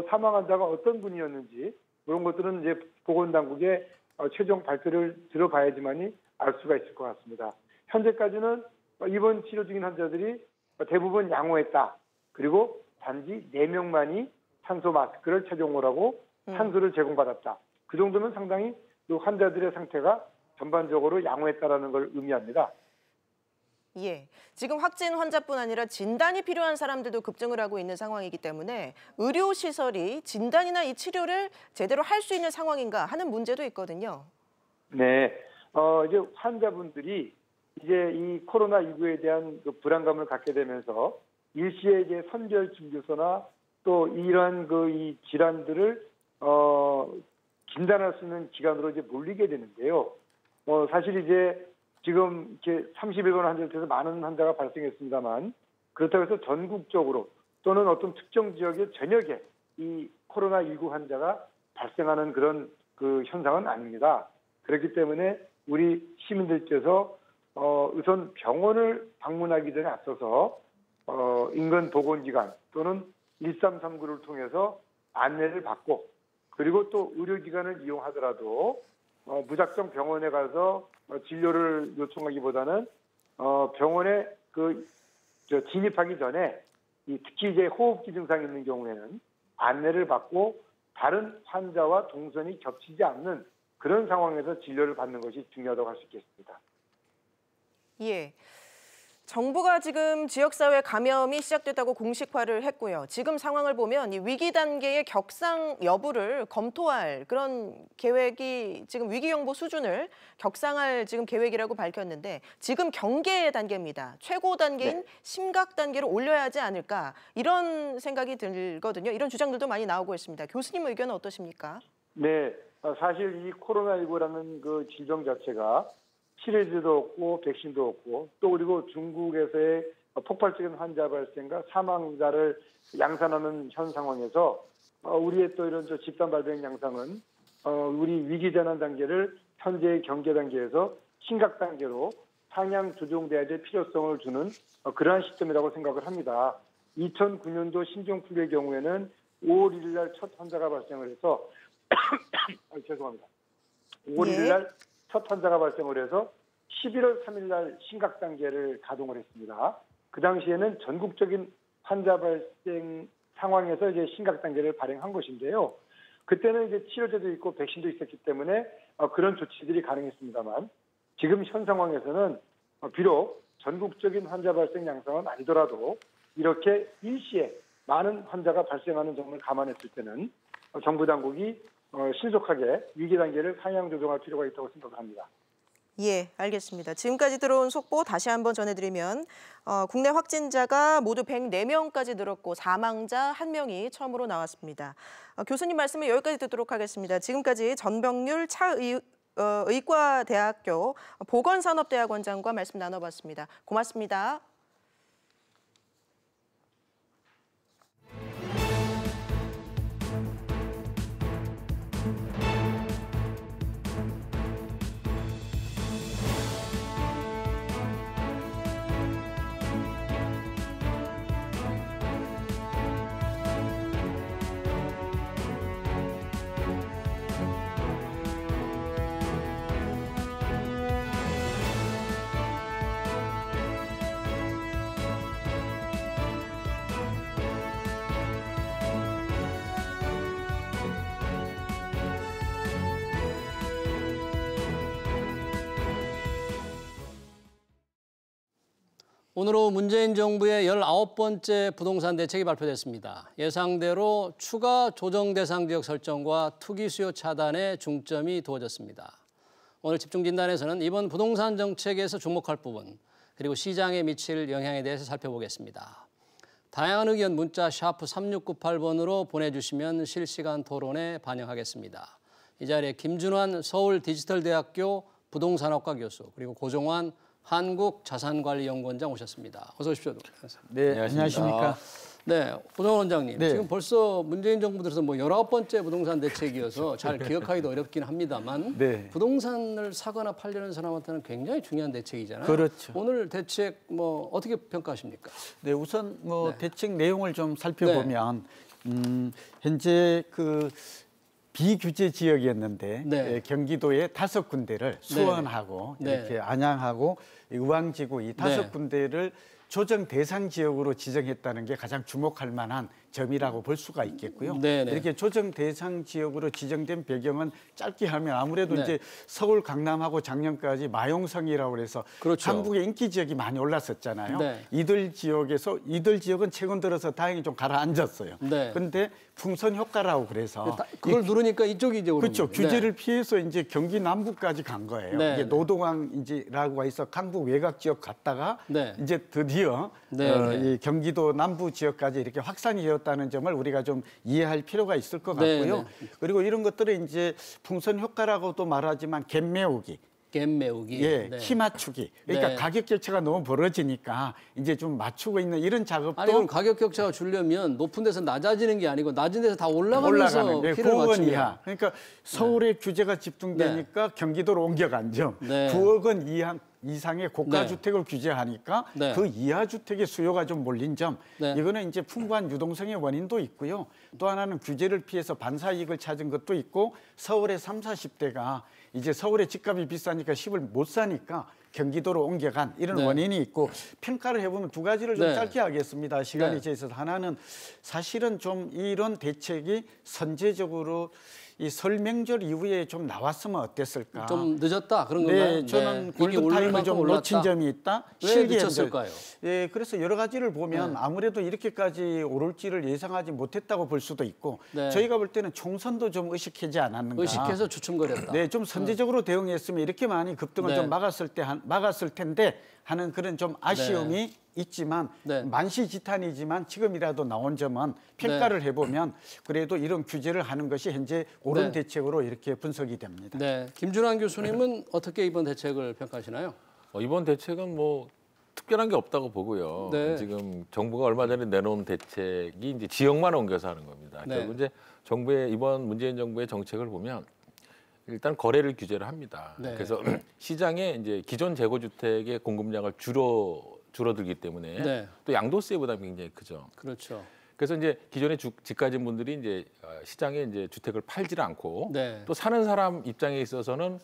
사망 환자가 어떤 분이었는지 이런 것들은 이제 보건당국의 최종 발표를 들어봐야지만이 알 수가 있을 것 같습니다. 현재까지는 입원 치료 중인 환자들이 대부분 양호했다. 그리고 단지 4명만이 산소 마스크를 착용을 하고 산소를 제공받았다. 그 정도면 상당히 환자들의 상태가 전반적으로 양호했다라는 걸 의미합니다. 예, 지금 확진 환자뿐 아니라 진단이 필요한 사람들도 급증을 하고 있는 상황이기 때문에 의료시설이 진단이나 이 치료를 제대로 할 수 있는 상황인가 하는 문제도 있거든요. 네, 이제 환자분들이 이제 이 코로나19에 대한 그 불안감을 갖게 되면서 일시에 이제 선별 진료소나 또 이러한 이 질환들을 진단할 수 있는 기관으로 이제 몰리게 되는데요. 사실 이제 지금 이렇게 31번 환자에서 많은 환자가 발생했습니다만 그렇다고 해서 전국적으로 또는 어떤 특정 지역의 전역에 이 코로나19 환자가 발생하는 그런 그 현상은 아닙니다. 그렇기 때문에 우리 시민들께서 우선 병원을 방문하기 전에 앞서서 인근 보건기관 또는 1339를 통해서 안내를 받고 그리고 또 의료기관을 이용하더라도 무작정 병원에 가서 진료를 요청하기보다는 병원에 진입하기 전에 특히 이제 호흡기 증상이 있는 경우에는 안내를 받고 다른 환자와 동선이 겹치지 않는 그런 상황에서 진료를 받는 것이 중요하다고 할 수 있겠습니다. 예. 정부가 지금 지역사회 감염이 시작됐다고 공식화를 했고요. 지금 상황을 보면 이 위기 단계의 격상 여부를 검토할 그런 계획이 지금 위기경보 수준을 격상할 지금 계획이라고 밝혔는데 지금 경계 단계입니다. 최고 단계인 심각 단계로 올려야 하지 않을까 이런 생각이 들거든요. 이런 주장들도 많이 나오고 있습니다. 교수님 의견은 어떠십니까? 네, 사실 이 코로나19라는 그 질병 자체가 치료제도 없고 백신도 없고 또 그리고 중국에서의 폭발적인 환자 발생과 사망자를 양산하는 현 상황에서 우리의 또 이런 집단 발병 양상은 우리 위기 전환 단계를 현재의 경계 단계에서 심각 단계로 상향 조정돼야 될 필요성을 주는 그러한 시점이라고 생각을 합니다. 2009년도 신종플루의 경우에는 5월 1일 날 첫 환자가 발생을 해서 죄송합니다. 5월 1일 날 첫 환자가 발생을 해서 11월 3일 날 심각 단계를 가동을 했습니다. 그 당시에는 전국적인 환자 발생 상황에서 이제 심각 단계를 발행한 것인데요. 그때는 이제 치료제도 있고 백신도 있었기 때문에 그런 조치들이 가능했습니다만 지금 현 상황에서는 비록 전국적인 환자 발생 양상은 아니더라도 이렇게 일시에 많은 환자가 발생하는 점을 감안했을 때는 정부 당국이 신속하게 위기 단계를 상향 조정할 필요가 있다고 생각합니다. 예, 알겠습니다. 지금까지 들어온 속보 다시 한번 전해드리면 국내 확진자가 모두 104명까지 늘었고 사망자 1명이 처음으로 나왔습니다. 교수님 말씀을 여기까지 듣도록 하겠습니다. 지금까지 전병률 의과대학교 보건산업대학원장과 말씀 나눠봤습니다. 고맙습니다. 오늘 오후 문재인 정부의 19번째 부동산 대책이 발표됐습니다. 예상대로 추가 조정 대상 지역 설정과 투기 수요 차단에 중점이 두어졌습니다. 오늘 집중 진단에서는 이번 부동산 정책에서 주목할 부분, 그리고 시장에 미칠 영향에 대해서 살펴보겠습니다. 다양한 의견 문자 샤프 3698번으로 보내주시면 실시간 토론에 반영하겠습니다. 이 자리에 김준환 서울디지털대학교 부동산학과 교수, 그리고 고종환 한국자산관리연구원장 오셨습니다. 어서 오십시오. 네, 안녕하십니까. 네, 고종환 원장님. 네. 지금 벌써 문재인 정부 들어서 19번째 부동산 대책이어서 잘 기억하기도 어렵긴 합니다만 네. 부동산을 사거나 팔려는 사람한테는 굉장히 중요한 대책이잖아요. 그렇죠. 오늘 대책 어떻게 평가하십니까? 네, 우선 대책 내용을 좀 살펴보면 현재 비규제 지역이었는데 경기도의 5군데를 수원하고 이렇게 안양하고 의왕지구 이 5군데를 조정 대상 지역으로 지정했다는 게 가장 주목할 만한 점이라고 볼 수가 있겠고요. 이렇게 조정 대상 지역으로 지정된 배경은 짧게 하면 아무래도 이제 서울, 강남하고 작년까지 마용성이라고 해서 한국의 인기 지역이 많이 올랐었잖아요. 이들 지역은 최근 들어서 다행히 좀 가라앉았어요. 그런데 풍선 효과라고 그래서 그걸 누르니까 이쪽이 이제 오르는 그렇죠. 규제를 피해서 이제 경기 남부까지 간 거예요. 이게 노동항이라고 해서 강북 외곽 지역 갔다가 이제 드디어 이 경기도 남부 지역까지 이렇게 확산이 되었다는 점을 우리가 좀 이해할 필요가 있을 것 같고요. 그리고 이런 것들을 이제 풍선 효과라고도 말하지만 갭 메우기. 키 맞추기. 그러니까 가격 격차가 너무 벌어지니까 이제 좀 맞추고 있는 이런 작업도. 아니, 그럼 가격 격차가 줄려면 높은 데서 낮아지는 게 아니고 낮은 데서 다 올라가면서 피를 9억 원 맞추면. 이하. 그러니까 서울에 규제가 집중되니까 경기도로 옮겨간 점. 9억 원 이상의 고가주택을 규제하니까 그 이하 주택의 수요가 좀 몰린 점. 이거는 이제 풍부한 유동성의 원인도 있고요. 또 하나는 규제를 피해서 반사이익을 찾은 것도 있고 서울의 30, 40대가 이제 서울의 집값이 비싸니까 집을 못 사니까 경기도로 옮겨간 이런 원인이 있고 평가를 해보면 두 가지를 좀 짧게 하겠습니다. 시간이 제있어서 하나는 사실은 좀 이런 대책이 선제적으로 이 설 명절 이후에 좀 나왔으면 어땠을까? 좀 늦었다 그런 건가요? 저는 골든타임을 좀 놓친 점이 있다. 왜 늦췄을까요? 그래서 여러 가지를 보면 아무래도 이렇게까지 오를지를 예상하지 못했다고 볼 수도 있고 저희가 볼 때는 총선도 좀 의식하지 않았는가. 의식해서 주춤거렸다. 좀 선제적으로 대응했으면 이렇게 많이 급등을 좀 막았을 텐데 하는 그런 좀 아쉬움이 있지만 만시지탄이지만 지금이라도 나온 점은 평가를 해보면 그래도 이런 규제를 하는 것이 현재 옳은 대책으로 이렇게 분석이 됩니다. 김준환 교수님은 어떻게 이번 대책을 평가하시나요? 이번 대책은 특별한 게 없다고 보고요. 네. 지금 정부가 얼마 전에 내놓은 대책이 이제 지역만 옮겨서 하는 겁니다. 네. 결국 이제 정부의 이번 문재인 정부의 정책을 보면 일단 거래를 규제를 합니다. 네. 그래서 시장에 이제 기존 재고주택의 공급량을 줄어들기 때문에 네. 또 양도세 부담이 굉장히 크죠. 그렇죠. 그래서 이제 기존에 집 가진 분들이 이제 시장에 이제 주택을 팔지를 않고 네. 또 사는 사람 입장에 있어서는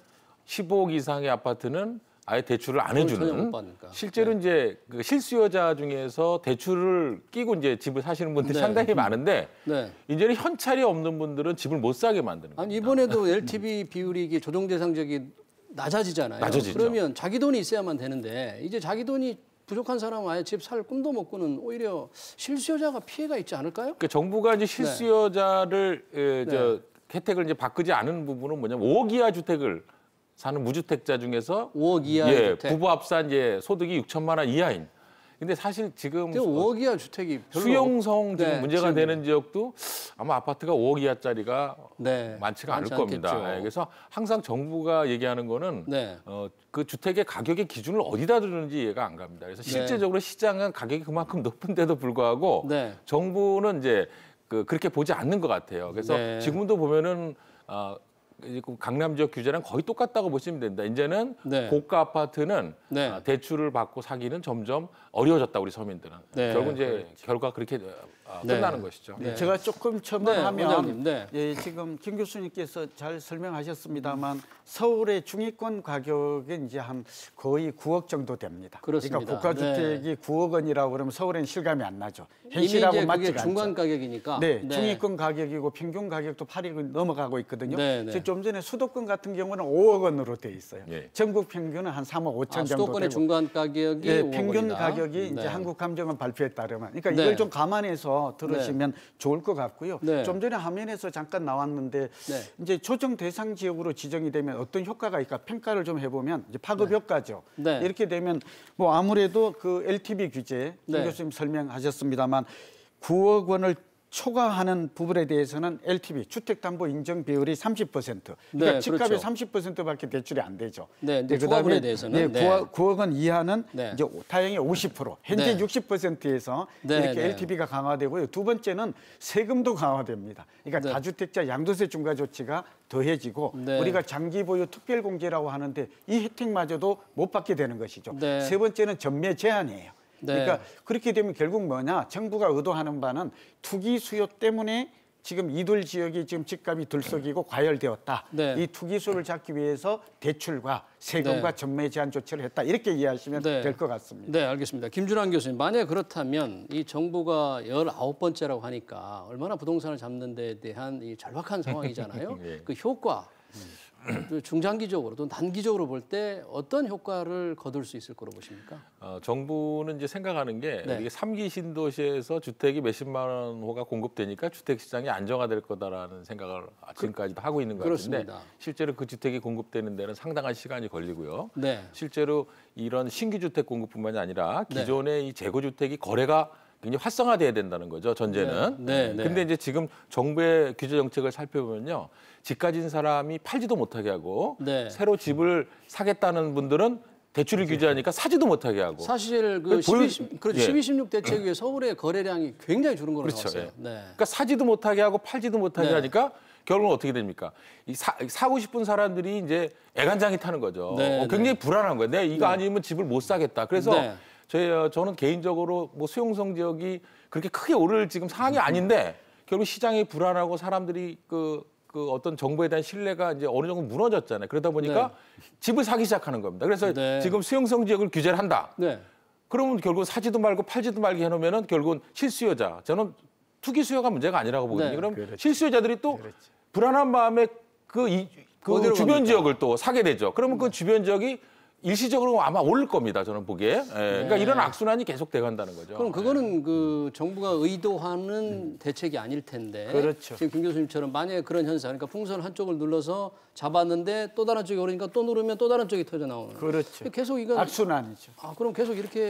15억 이상의 아파트는 아예 대출을 안 해주는 실제로 네. 이제 그 실수요자 중에서 대출을 끼고 이제 집을 사시는 분들이 네. 상당히 많은데 네. 이제는 현찰이 없는 분들은 집을 못 사게 만드는 거예요. 아니 이번에도 LTV 비율이 이게 조정 대상 지역이 낮아지잖아요. 낮아지죠. 그러면 자기 돈이 있어야만 되는데 이제 자기 돈이 부족한 사람은 아예 집 살 꿈도 못 꾸는 오히려 실수요자가 피해가 있지 않을까요? 그러니까 정부가 이제 실수요자를 혜택을 이제 바꾸지 않은 부분은 뭐냐면 5억 이하 주택을 사는 무주택자 중에서 5억 이하 주택. 부부 합산 이제 소득이 6천만 원 이하인. 근데 사실 지금 5억 이하 주택이 별로 수용성 지금 네, 문제가 지금. 되는 지역도 아마 아파트가 5억 이하짜리가 네, 많지가 않을 많지 겁니다. 않겠죠. 그래서 항상 정부가 얘기하는 거는 네. 그 주택의 가격의 기준을 어디다 두는지 이해가 안 갑니다. 그래서 실제적으로 시장은 가격이 그만큼 높은데도 불구하고 네. 정부는 이제 그렇게 보지 않는 것 같아요. 그래서 네. 지금도 보면은 강남 지역 규제랑 거의 똑같다고 보시면 됩니다. 이제는 네. 고가 아파트는 네. 대출을 받고 사기는 점점 어려워졌다 우리 서민들은. 네. 결국 이제 결과 그렇게 끝나는 것이죠. 네. 제가 조금 첨언하면 원장님, 네. 예, 지금 김 교수님께서 잘 설명하셨습니다만 서울의 중위권 가격은 이제 한 거의 9억 정도 됩니다. 그렇습니다. 그러니까 국가주택이 네. 9억 원이라고 그러면 서울에는 실감이 안 나죠. 이미 현실하고 이제 맞지가 그게 중간 않죠. 가격이니까. 네, 네. 중위권 가격이고 평균 가격도 8억 넘어가고 있거든요. 네, 네. 좀 전에 수도권 같은 경우는 5억 원으로 돼 있어요. 예. 전국 평균은 한 3억 5천 정도 수도권의 되고. 중간 가격이 예, 5억 평균 원이다. 가격이 네. 이제 한국감정원 발표에 따르면, 그러니까 네. 이걸 좀 감안해서 들으시면 좋을 것 같고요. 네. 좀 전에 화면에서 잠깐 나왔는데 네. 이제 조정 대상 지역으로 지정이 되면 어떤 효과가 있을까 평가를 좀 해보면 이제 파급 효과죠. 네. 이렇게 되면 뭐 아무래도 그 LTV 규제 김 네. 교수님 설명하셨습니다만 9억 원을 초과하는 부분에 대해서는 LTV 주택담보 인정 비율이 30%. 그러니까 네, 집값의 그렇죠. 30%밖에 대출이 안 되죠. 네, 이제 그다음에 초과분에 대해서는 네, 네. 9억 원 이하는 네. 이제 다행히 50%, 현재 네. 60%에서 네, 이렇게 네. LTV가 강화되고요. 두 번째는 세금도 강화됩니다. 그러니까 네. 다주택자 양도세 중과 조치가 더해지고 네. 우리가 장기 보유 특별 공제라고 하는데 이 혜택마저도 못 받게 되는 것이죠. 네. 세 번째는 전매 제한이에요. 네. 그러니까 그렇게 되면 결국 뭐냐? 정부가 의도하는 바는 투기 수요 때문에 지금 이들 지역이 지금 집값이 들썩이고 과열되었다. 네. 이 투기 수를 잡기 위해서 대출과 세금과 네. 전매 제한 조치를 했다. 이렇게 이해하시면 네. 될 것 같습니다. 네, 알겠습니다. 김준환 교수님, 만약에 그렇다면 이 정부가 19번째라고 하니까 얼마나 부동산을 잡는 데 대한 이 절박한 상황이잖아요. 네. 그 효과, 중장기적으로 또는 단기적으로 볼 때 어떤 효과를 거둘 수 있을 거로 보십니까? 정부는 이제 생각하는 게 네. 이게 3기 신도시에서 주택이 몇십만 원 호가 공급되니까 주택 시장이 안정화될 거다라는 생각을 지금까지도 하고 있는 것 같은데 그렇습니다. 실제로 그 주택이 공급되는 데는 상당한 시간이 걸리고요. 네. 실제로 이런 신규 주택 공급뿐만이 아니라 네. 기존의 이 재고 주택이 거래가 굉장히 활성화돼야 된다는 거죠. 전제는. 네, 네. 근데 이제 지금 정부의 규제 정책을 살펴보면요. 집 가진 사람이 팔지도 못하게 하고 네. 새로 집을 사겠다는 분들은 대출을 규제하니까 사지도 못하게 하고. 사실 그 보여- 12, 16 대책 위에 서울의 거래량이 굉장히 줄은 걸로 그렇죠. 나왔어요. 예. 네. 그러니까 사지도 못하게 하고 팔지도 못하게 네. 하니까 결국은 어떻게 됩니까? 사고 싶은 사람들이 이제 애간장이 타는 거죠. 네, 굉장히 불안한 거예요. 내가 이거 네. 아니면 집을 못 사겠다. 그래서 네. 저는 개인적으로 뭐 수용성 지역이 그렇게 크게 오를 지금 상황이 아닌데 결국 시장이 불안하고 사람들이 그 어떤 정부에 대한 신뢰가 이제 어느 정도 무너졌잖아요. 그러다 보니까 집을 사기 시작하는 겁니다. 그래서 네. 지금 수용성 지역을 규제를 한다. 네. 그러면 결국 사지도 말고 팔지도 말게 해놓으면은 결국은 실수요자. 저는 투기 수요가 문제가 아니라고 보거든요. 네. 그럼 그렇죠. 실수요자들이 또 불안한 마음에 그 어디로 주변 갑니까? 지역을 또 사게 되죠. 그러면 그 주변 지역이 일시적으로 아마 오를 겁니다. 저는 보기에. 그러니까 이런 악순환이 계속 돼간다는 거죠. 그럼 그거는 그 정부가 의도하는 대책이 아닐 텐데. 그렇죠. 지금 김 교수님처럼 만약에 그런 현상, 그러니까 풍선 한쪽을 눌러서 잡았는데 또 다른 쪽이 오르니까 또 누르면 또 다른 쪽이 터져 나오는. 그렇죠. 계속 이건 악순환이죠. 그럼 계속 이렇게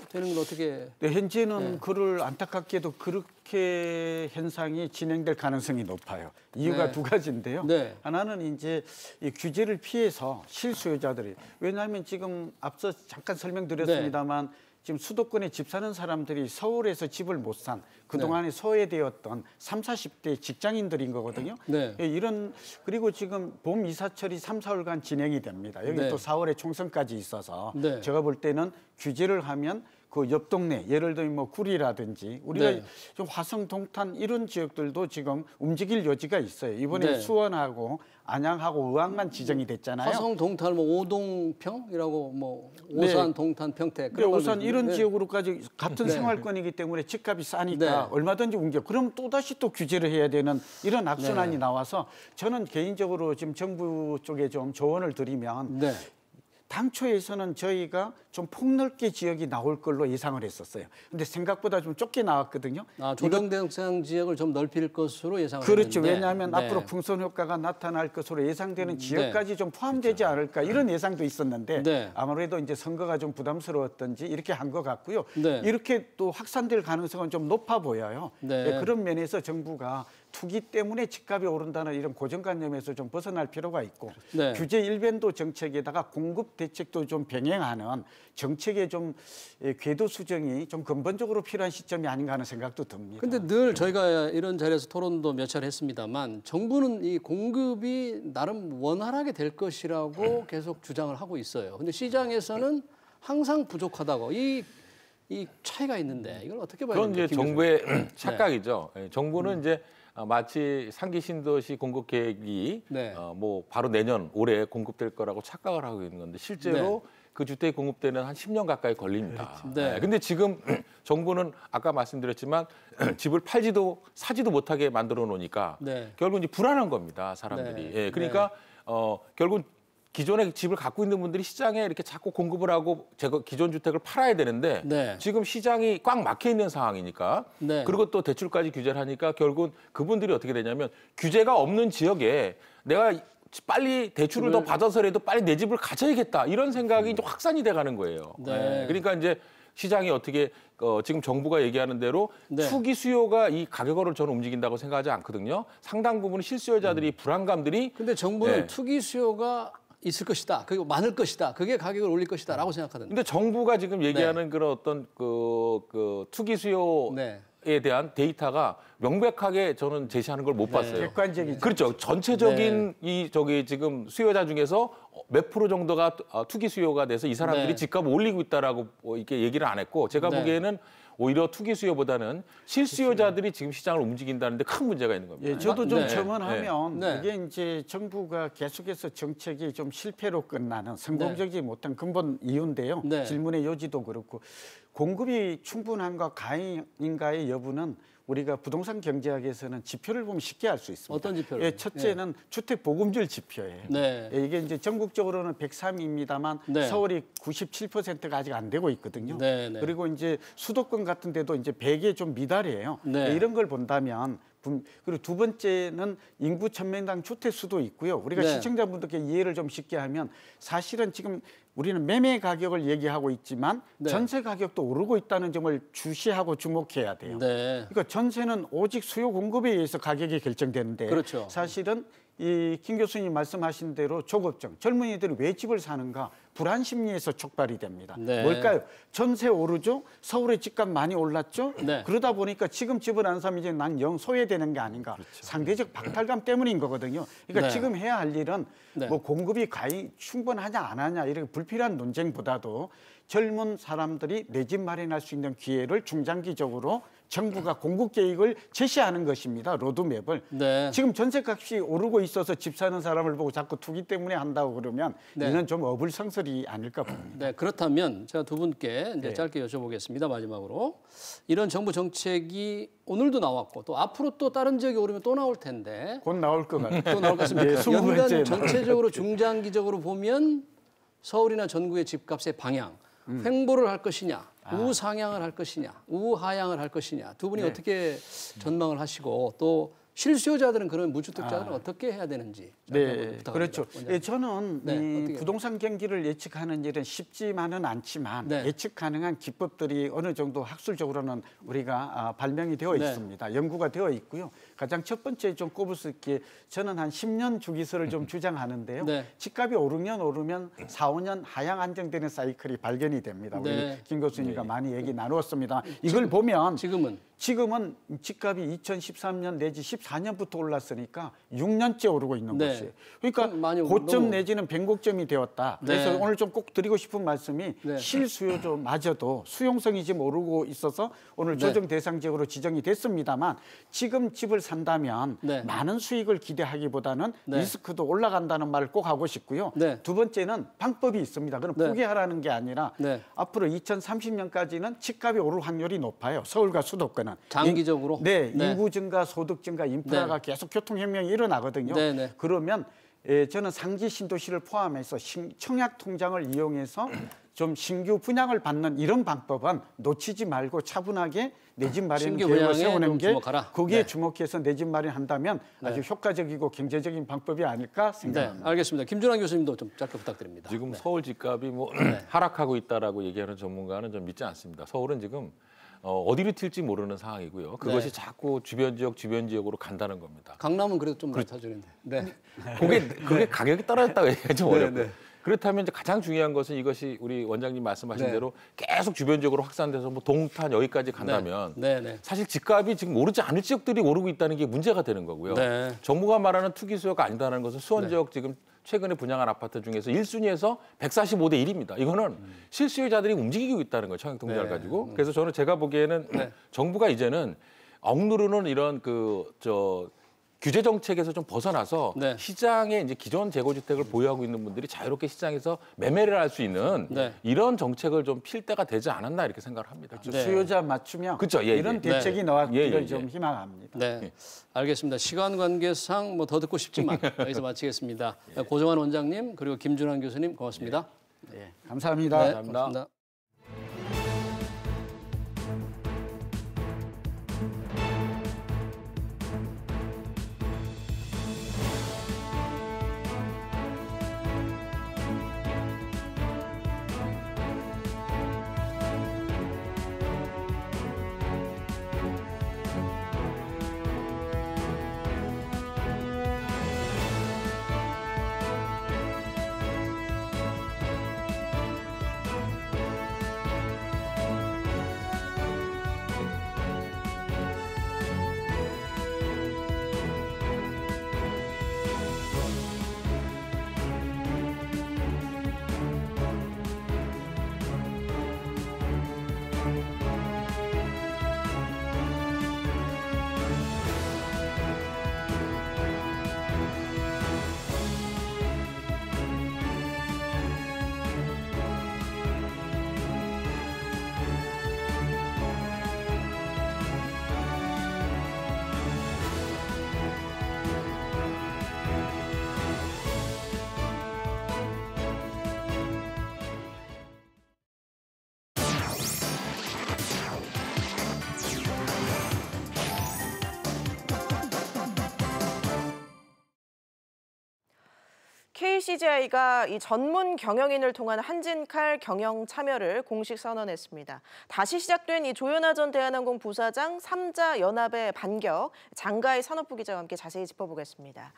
되는 건 어떻게? 네, 현재는 그를 안타깝게도 그렇게 현상이 진행될 가능성이 높아요. 이유가 네. 두 가지인데요. 네. 하나는 이제 이 규제를 피해서 실수요자들이, 왜냐하면 지금 앞서 잠깐 설명드렸습니다만 지금 수도권에 집 사는 사람들이 서울에서 집을 못 산 그동안에 소외되었던 30, 40대 직장인들인 거거든요. 네. 이런 그리고 지금 봄 이사철이 3, 4월간 진행이 됩니다. 여기 네. 또 4월에 총선까지 있어서 네. 제가 볼 때는 규제를 하면 그 옆 동네 예를 들면 뭐 구리라든지 우리가 네. 좀 화성, 동탄 이런 지역들도 지금 움직일 여지가 있어요. 이번에 네. 수원하고 안양하고 의왕만 지정이 됐잖아요. 화성, 동탄, 뭐 오동평이라고 뭐 오산, 네. 동탄, 평택. 그래, 오산 이런 네. 지역으로까지 같은 네. 생활권이기 때문에 집값이 싸니까 네. 얼마든지 옮겨. 그럼 또다시 또 규제를 해야 되는 이런 악순환이 네. 나와서 저는 개인적으로 지금 정부 쪽에 좀 조언을 드리면 네. 당초에서는 저희가 좀 폭넓게 지역이 나올 걸로 예상을 했었어요. 근데 생각보다 좀 좁게 나왔거든요. 조정 대상 지역을 좀 넓힐 것으로 예상을 그렇죠. 했는데. 왜냐하면 네. 앞으로 풍선 효과가 나타날 것으로 예상되는 지역까지 좀 포함되지 않을까 이런 예상도 있었는데 네. 아무래도 이제 선거가 좀 부담스러웠던지 이렇게 한 것 같고요. 네. 이렇게 또 확산될 가능성은 좀 높아 보여요. 네. 그런 면에서 정부가 투기 때문에 집값이 오른다는 이런 고정관념에서 좀 벗어날 필요가 있고 네. 규제 일변도 정책에다가 공급 대책도 좀 병행하는 정책의 좀 궤도 수정이 좀 근본적으로 필요한 시점이 아닌가 하는 생각도 듭니다. 근데 늘 저희가 이런 자리에서 토론도 몇 차례 했습니다만 정부는 이 공급이 나름 원활하게 될 것이라고 계속 주장을 하고 있어요. 근데 시장에서는 항상 부족하다고 이 차이가 있는데 이걸 어떻게 봐야 됩니까? 그건 이제 정부의 착각이죠. 네. 정부는 이제 마치 3기 신도시 공급 계획이 네. 뭐 바로 내년 올해 공급될 거라고 착각을 하고 있는 건데 실제로 그 주택이 공급되는 한 10년 가까이 걸립니다. 네. 근데 지금 정부는 아까 말씀드렸지만 집을 팔지도 사지도 못하게 만들어 놓으니까 네. 결국 이제 불안한 겁니다, 사람들이. 네. 예, 그러니까 결국 기존에 집을 갖고 있는 분들이 시장에 이렇게 자꾸 공급을 하고 기존 주택을 팔아야 되는데 네. 지금 시장이 꽉 막혀 있는 상황이니까 네. 그리고 또 대출까지 규제를 하니까 결국은 그분들이 어떻게 되냐면 규제가 없는 지역에 내가 빨리 대출을 더 받아서라도 빨리 내 집을 가져야겠다 이런 생각이 이제 확산이 돼가는 거예요. 네. 그러니까 이제 시장이 어떻게 지금 정부가 얘기하는 대로 네. 투기 수요가 이 가격으로 저는 움직인다고 생각하지 않거든요. 상당 부분 실수요자들이 불안감들이 근데 정부는 네. 투기 수요가 있을 것이다. 그리고 많을 것이다. 그게 가격을 올릴 것이다라고 생각하거든요. 근데 정부가 지금 얘기하는 그런 어떤 그 투기 수요에 대한 데이터가 명백하게 저는 제시하는 걸 못 봤어요. 객관적이죠. 그렇죠. 전체적인 지금 수요자 중에서 몇 프로 정도가 투기 수요가 돼서 이 사람들이 집값을 올리고 있다라고 이렇게 얘기를 안 했고 제가 보기에는 오히려 투기 수요보다는 실수요자들이 지금 시장을 움직인다는데 큰 문제가 있는 겁니다. 예, 저도 좀 네. 첨언하면 네. 이게 이제 정부가 계속해서 정책이 좀 실패로 끝나는 성공적이지 못한 근본 이유인데요. 네. 질문의 요지도 그렇고 공급이 충분한가 과잉인가의 여부는 우리가 부동산 경제학에서는 지표를 보면 쉽게 알 수 있습니다. 어떤 지표를? 예, 첫째는 주택 보급률 지표예요. 네. 예, 이게 이제 전국적으로는 103입니다만 네. 서울이 97%가 아직 안 되고 있거든요. 네, 네. 그리고 이제 수도권 같은 데도 이제 100에 좀 미달이에요. 네. 예, 이런 걸 본다면 그리고 두 번째는 인구 1000명당 주택 수도 있고요. 우리가 네. 시청자분들께 이해를 좀 쉽게 하면 사실은 지금 우리는 매매 가격을 얘기하고 있지만 네. 전세 가격도 오르고 있다는 점을 주시하고 주목해야 돼요. 네. 그러니까 전세는 오직 수요 공급에 의해서 가격이 결정되는데 그렇죠. 사실은 이 김 교수님 말씀하신 대로 조급증, 젊은이들이 왜 집을 사는가 불안 심리에서 촉발이 됩니다. 네. 뭘까요? 전세 오르죠. 서울의 집값 많이 올랐죠. 네. 그러다 보니까 지금 집을 안 사면 이제 난 영 소외되는 게 아닌가. 상대적 박탈감 때문인 거거든요. 그러니까 네. 지금 해야 할 일은 네. 뭐 공급이 충분하냐 안 하냐 이렇게 불필요한 논쟁보다도 젊은 사람들이 내 집 마련할 수 있는 기회를 중장기적으로 정부가 공급 계획을 제시하는 것입니다. 로드맵을. 네. 지금 전세값이 오르고 있어서 집 사는 사람을 보고 자꾸 투기 때문에 한다고 그러면 네. 이는 좀 어불성설이 아닐까 봅니다. 네, 그렇다면 제가 두 분께 이제 네. 짧게 여쭤보겠습니다. 마지막으로 이런 정부 정책이 오늘도 나왔고 또 앞으로 또 다른 지역에 오르면 또 나올 텐데 곧 나올 것 같아요. 또 나올 것 같습니다. 네, 20번째 연간 전체적으로 중장기적으로 보면 서울이나 전국의 집값의 방향 횡보를 할 것이냐, 우상향을 할 것이냐, 우하향을 할 것이냐 두 분이 네. 어떻게 전망을 하시고 또 실수요자들은 그런 무주택자들은 어떻게 해야 되는지. 네, 부탁합니다. 그렇죠. 원장님. 저는 네, 이 부동산 경기를 예측하는 일은 쉽지만은 않지만 네. 예측 가능한 기법들이 어느 정도 학술적으로는 우리가 발명이 되어 네. 있습니다. 연구가 되어 있고요. 가장 첫 번째 좀 꼽을 수 있게 저는 한 10년 주기설을 좀 주장하는데요. 네. 집값이 오르면 4, 5년 하향 안정되는 사이클이 발견이 됩니다. 우리 네. 김 교수님과 많이 얘기 나누었습니다. 이걸 보면 지금은 집값이 2013년 내지 14년부터 올랐으니까 6년째 오르고 있는 네. 것이에요. 그러니까 고점 내지는 변곡점이 되었다. 그래서 오늘 좀 꼭 드리고 싶은 말씀이 실수요자마저도 수용성이 지금 오르고 있어서 오늘 조정 대상 지역으로 지정이 됐습니다만 지금 집을 산다면 많은 수익을 기대하기보다는 리스크도 올라간다는 말을 꼭 하고 싶고요. 두 번째는 방법이 있습니다. 그럼 포기하라는 게 아니라 앞으로 2030년까지는 집값이 오를 확률이 높아요. 서울과 수도권은. 장기적으로? 인구 증가, 소득 증가, 인프라가 계속 교통혁명이 일어나거든요. 그러면 저는 상지 신도시를 포함해서 청약 통장을 이용해서 좀 신규 분양을 받는 이런 방법은 놓치지 말고 차분하게 내 집 마련 계획을 세우는 게 거기에 주목해서 내 집 마련한다면 아주 효과적이고 경제적인 방법이 아닐까 생각합니다. 알겠습니다. 김준환 교수님도 좀 짧게 부탁드립니다. 지금 서울 집값이 뭐 하락하고 있다라고 얘기하는 전문가는 좀 믿지 않습니다. 서울은 지금 어디로 튈지 모르는 상황이고요. 그것이 자꾸 주변 지역으로 간다는 겁니다. 강남은 그래도 좀 낮아지는데. 그게 가격이 떨어졌다고 얘기하기 좀 어렵고요. 그렇다면 이제 가장 중요한 것은 이것이 우리 원장님 말씀하신 대로 계속 주변 지역으로 확산돼서 뭐 동탄 여기까지 간다면 사실 집값이 지금 오르지 않을 지역들이 오르고 있다는 게 문제가 되는 거고요. 정부가 말하는 투기 수요가 아니다는 것은 수원 지역 지금 최근에 분양한 아파트 중에서 1순위에서 145대 1입니다. 이거는 실수요자들이 움직이고 있다는 거예요. 청약 통장을 가지고. 그래서 저는 제가 보기에는 정부가 이제는 억누르는 이런 규제 정책에서 좀 벗어나서 시장에 이제 기존 재고주택을 보유하고 있는 분들이 자유롭게 시장에서 매매를 할 수 있는 이런 정책을 좀 필 때가 되지 않았나 이렇게 생각을 합니다. 수요자 맞추면 이런 대책이 나왔기를 좀 희망합니다. 알겠습니다. 시간 관계상 뭐 더 듣고 싶지만 여기서 마치겠습니다. 고정환 원장님 그리고 김준환 교수님 고맙습니다. 감사합니다. 감사합니다. KCGI가 이 전문 경영인을 통한 한진칼 경영 참여를 공식 선언했습니다. 다시 시작된 이 조현아 전 대한항공 부사장 3자 연합의 반격, 장가희 산업부 기자와 함께 자세히 짚어보겠습니다.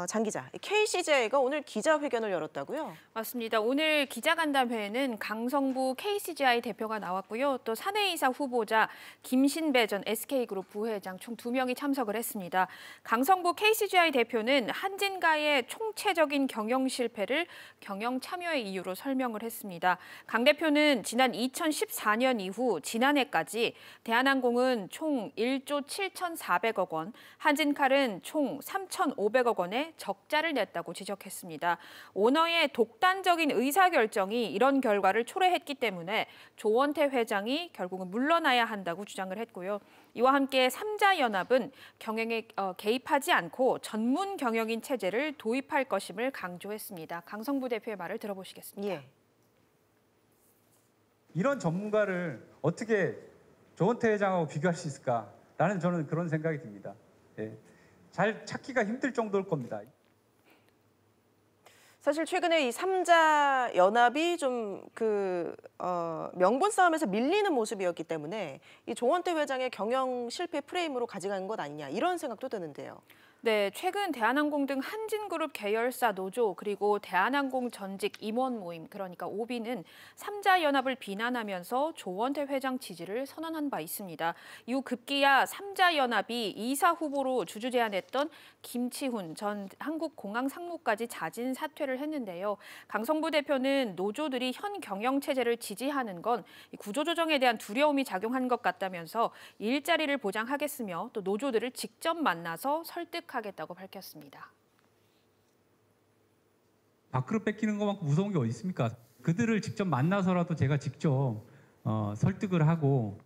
장 기자, KCGI가 오늘 기자회견을 열었다고요? 맞습니다. 오늘 기자간담회에는 강성부 KCGI 대표가 나왔고요. 또 사내이사 후보자 김신배 전 SK그룹 부회장 총 2명이 참석을 했습니다. 강성부 KCGI 대표는 한진가의 총체적인 경영 실패를 경영 참여의 이유로 설명을 했습니다. 강 대표는 지난 2014년 이후 지난해까지 대한항공은 총 1조 7,400억 원, 한진칼은 총 3,500억 원의 적자를 냈다고 지적했습니다. 오너의 독단적인 의사결정이 이런 결과를 초래했기 때문에 조원태 회장이 결국은 물러나야 한다고 주장을 했고요. 이와 함께 3자 연합은 경영에 개입하지 않고 전문 경영인 체제를 도입할 것임을 강조했습니다. 강성부 대표의 말을 들어보시겠습니다. 이런 전문가를 어떻게 조원태 회장하고 비교할 수 있을까라는 저는 그런 생각이 듭니다. 잘 찾기가 힘들 정도일 겁니다. 사실 최근에 이 3자 연합이 좀 명분 싸움에서 밀리는 모습이었기 때문에 이 조원태 회장의 경영 실패 프레임으로 가져간 것 아니냐 이런 생각도 드는데요. 네, 최근 대한항공 등 한진그룹 계열사 노조 그리고 대한항공 전직 임원 모임 그러니까 오비는 3자 연합을 비난하면서 조원태 회장 지지를 선언한 바 있습니다. 이후 급기야 3자 연합이 이사 후보로 주주 제안했던 김치훈 전 한국공항 상무까지 자진 사퇴를 했는데요. 강성부 대표는 노조들이 현 경영 체제를 지지하는 건 구조조정에 대한 두려움이 작용한 것 같다면서 일자리를 보장하겠으며 또 노조들을 직접 만나서 설득하겠다고 밝혔습니다. 밖으로 뺏기는 것만큼 무서운 게 어디 있습니까? 그들을 직접 만나서라도 제가 직접 설득을 하고.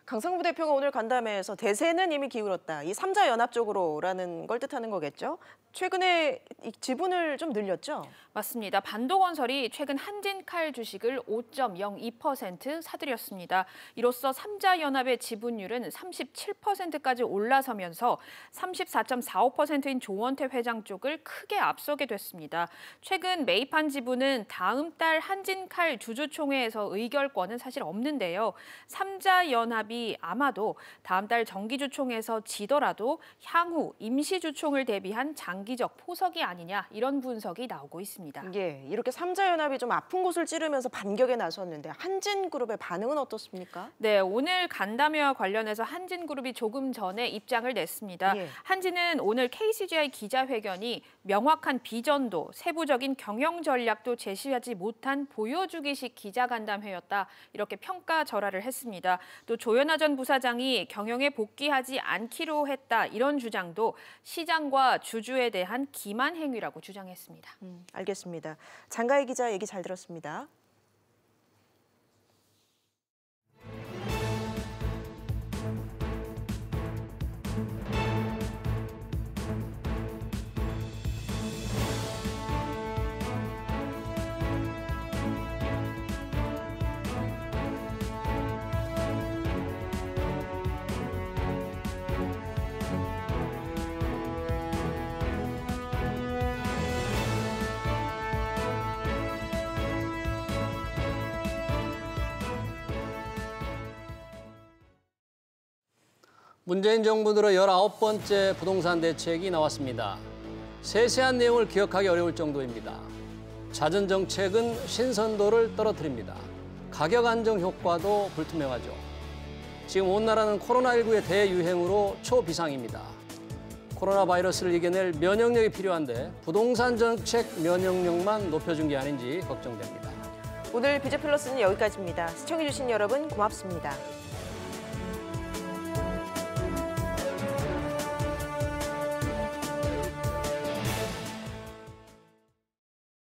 강성부 대표가 오늘 간담회에서 대세는 이미 기울었다. 이 3자 연합 쪽으로라는 걸 뜻하는 거겠죠. 최근에 이 지분을 좀 늘렸죠? 맞습니다. 반도건설이 최근 한진칼 주식을 5.02% 사들였습니다. 이로써 3자 연합의 지분율은 37%까지 올라서면서 34.45%인 조원태 회장 쪽을 크게 앞서게 됐습니다. 최근 매입한 지분은 다음 달 한진칼 주주총회에서 의결권은 사실 없는데요. 3자 연합이 아마도 다음 달 정기주총에서 지더라도 향후 임시주총을 대비한 장기적 포석이 아니냐 이런 분석이 나오고 있습니다. 예, 이렇게 3자 연합이 좀 아픈 곳을 찌르면서 반격에 나섰는데 한진그룹의 반응은 어떻습니까? 네, 오늘 간담회와 관련해서 한진그룹이 조금 전에 입장을 냈습니다. 예. 한진은 오늘 KCGI 기자회견이 명확한 비전도 세부적인 경영 전략도 제시하지 못한 보여주기식 기자간담회였다. 이렇게 평가절하를 했습니다. 또 조현아 전 부사장이 경영에 복귀하지 않기로 했다. 이런 주장도 시장과 주주에 대한 기만 행위라고 주장했습니다. 알겠습니다. 장가희 기자 얘기 잘 들었습니다. 문재인 정부 들어 19번째 부동산 대책이 나왔습니다. 세세한 내용을 기억하기 어려울 정도입니다. 잦은 정책은 신선도를 떨어뜨립니다. 가격 안정 효과도 불투명하죠. 지금 온 나라는 코로나19의 대유행으로 초비상입니다. 코로나 바이러스를 이겨낼 면역력이 필요한데 부동산 정책 면역력만 높여준 게 아닌지 걱정됩니다. 오늘 BJ 플러스는 여기까지입니다. 시청해주신 여러분 고맙습니다.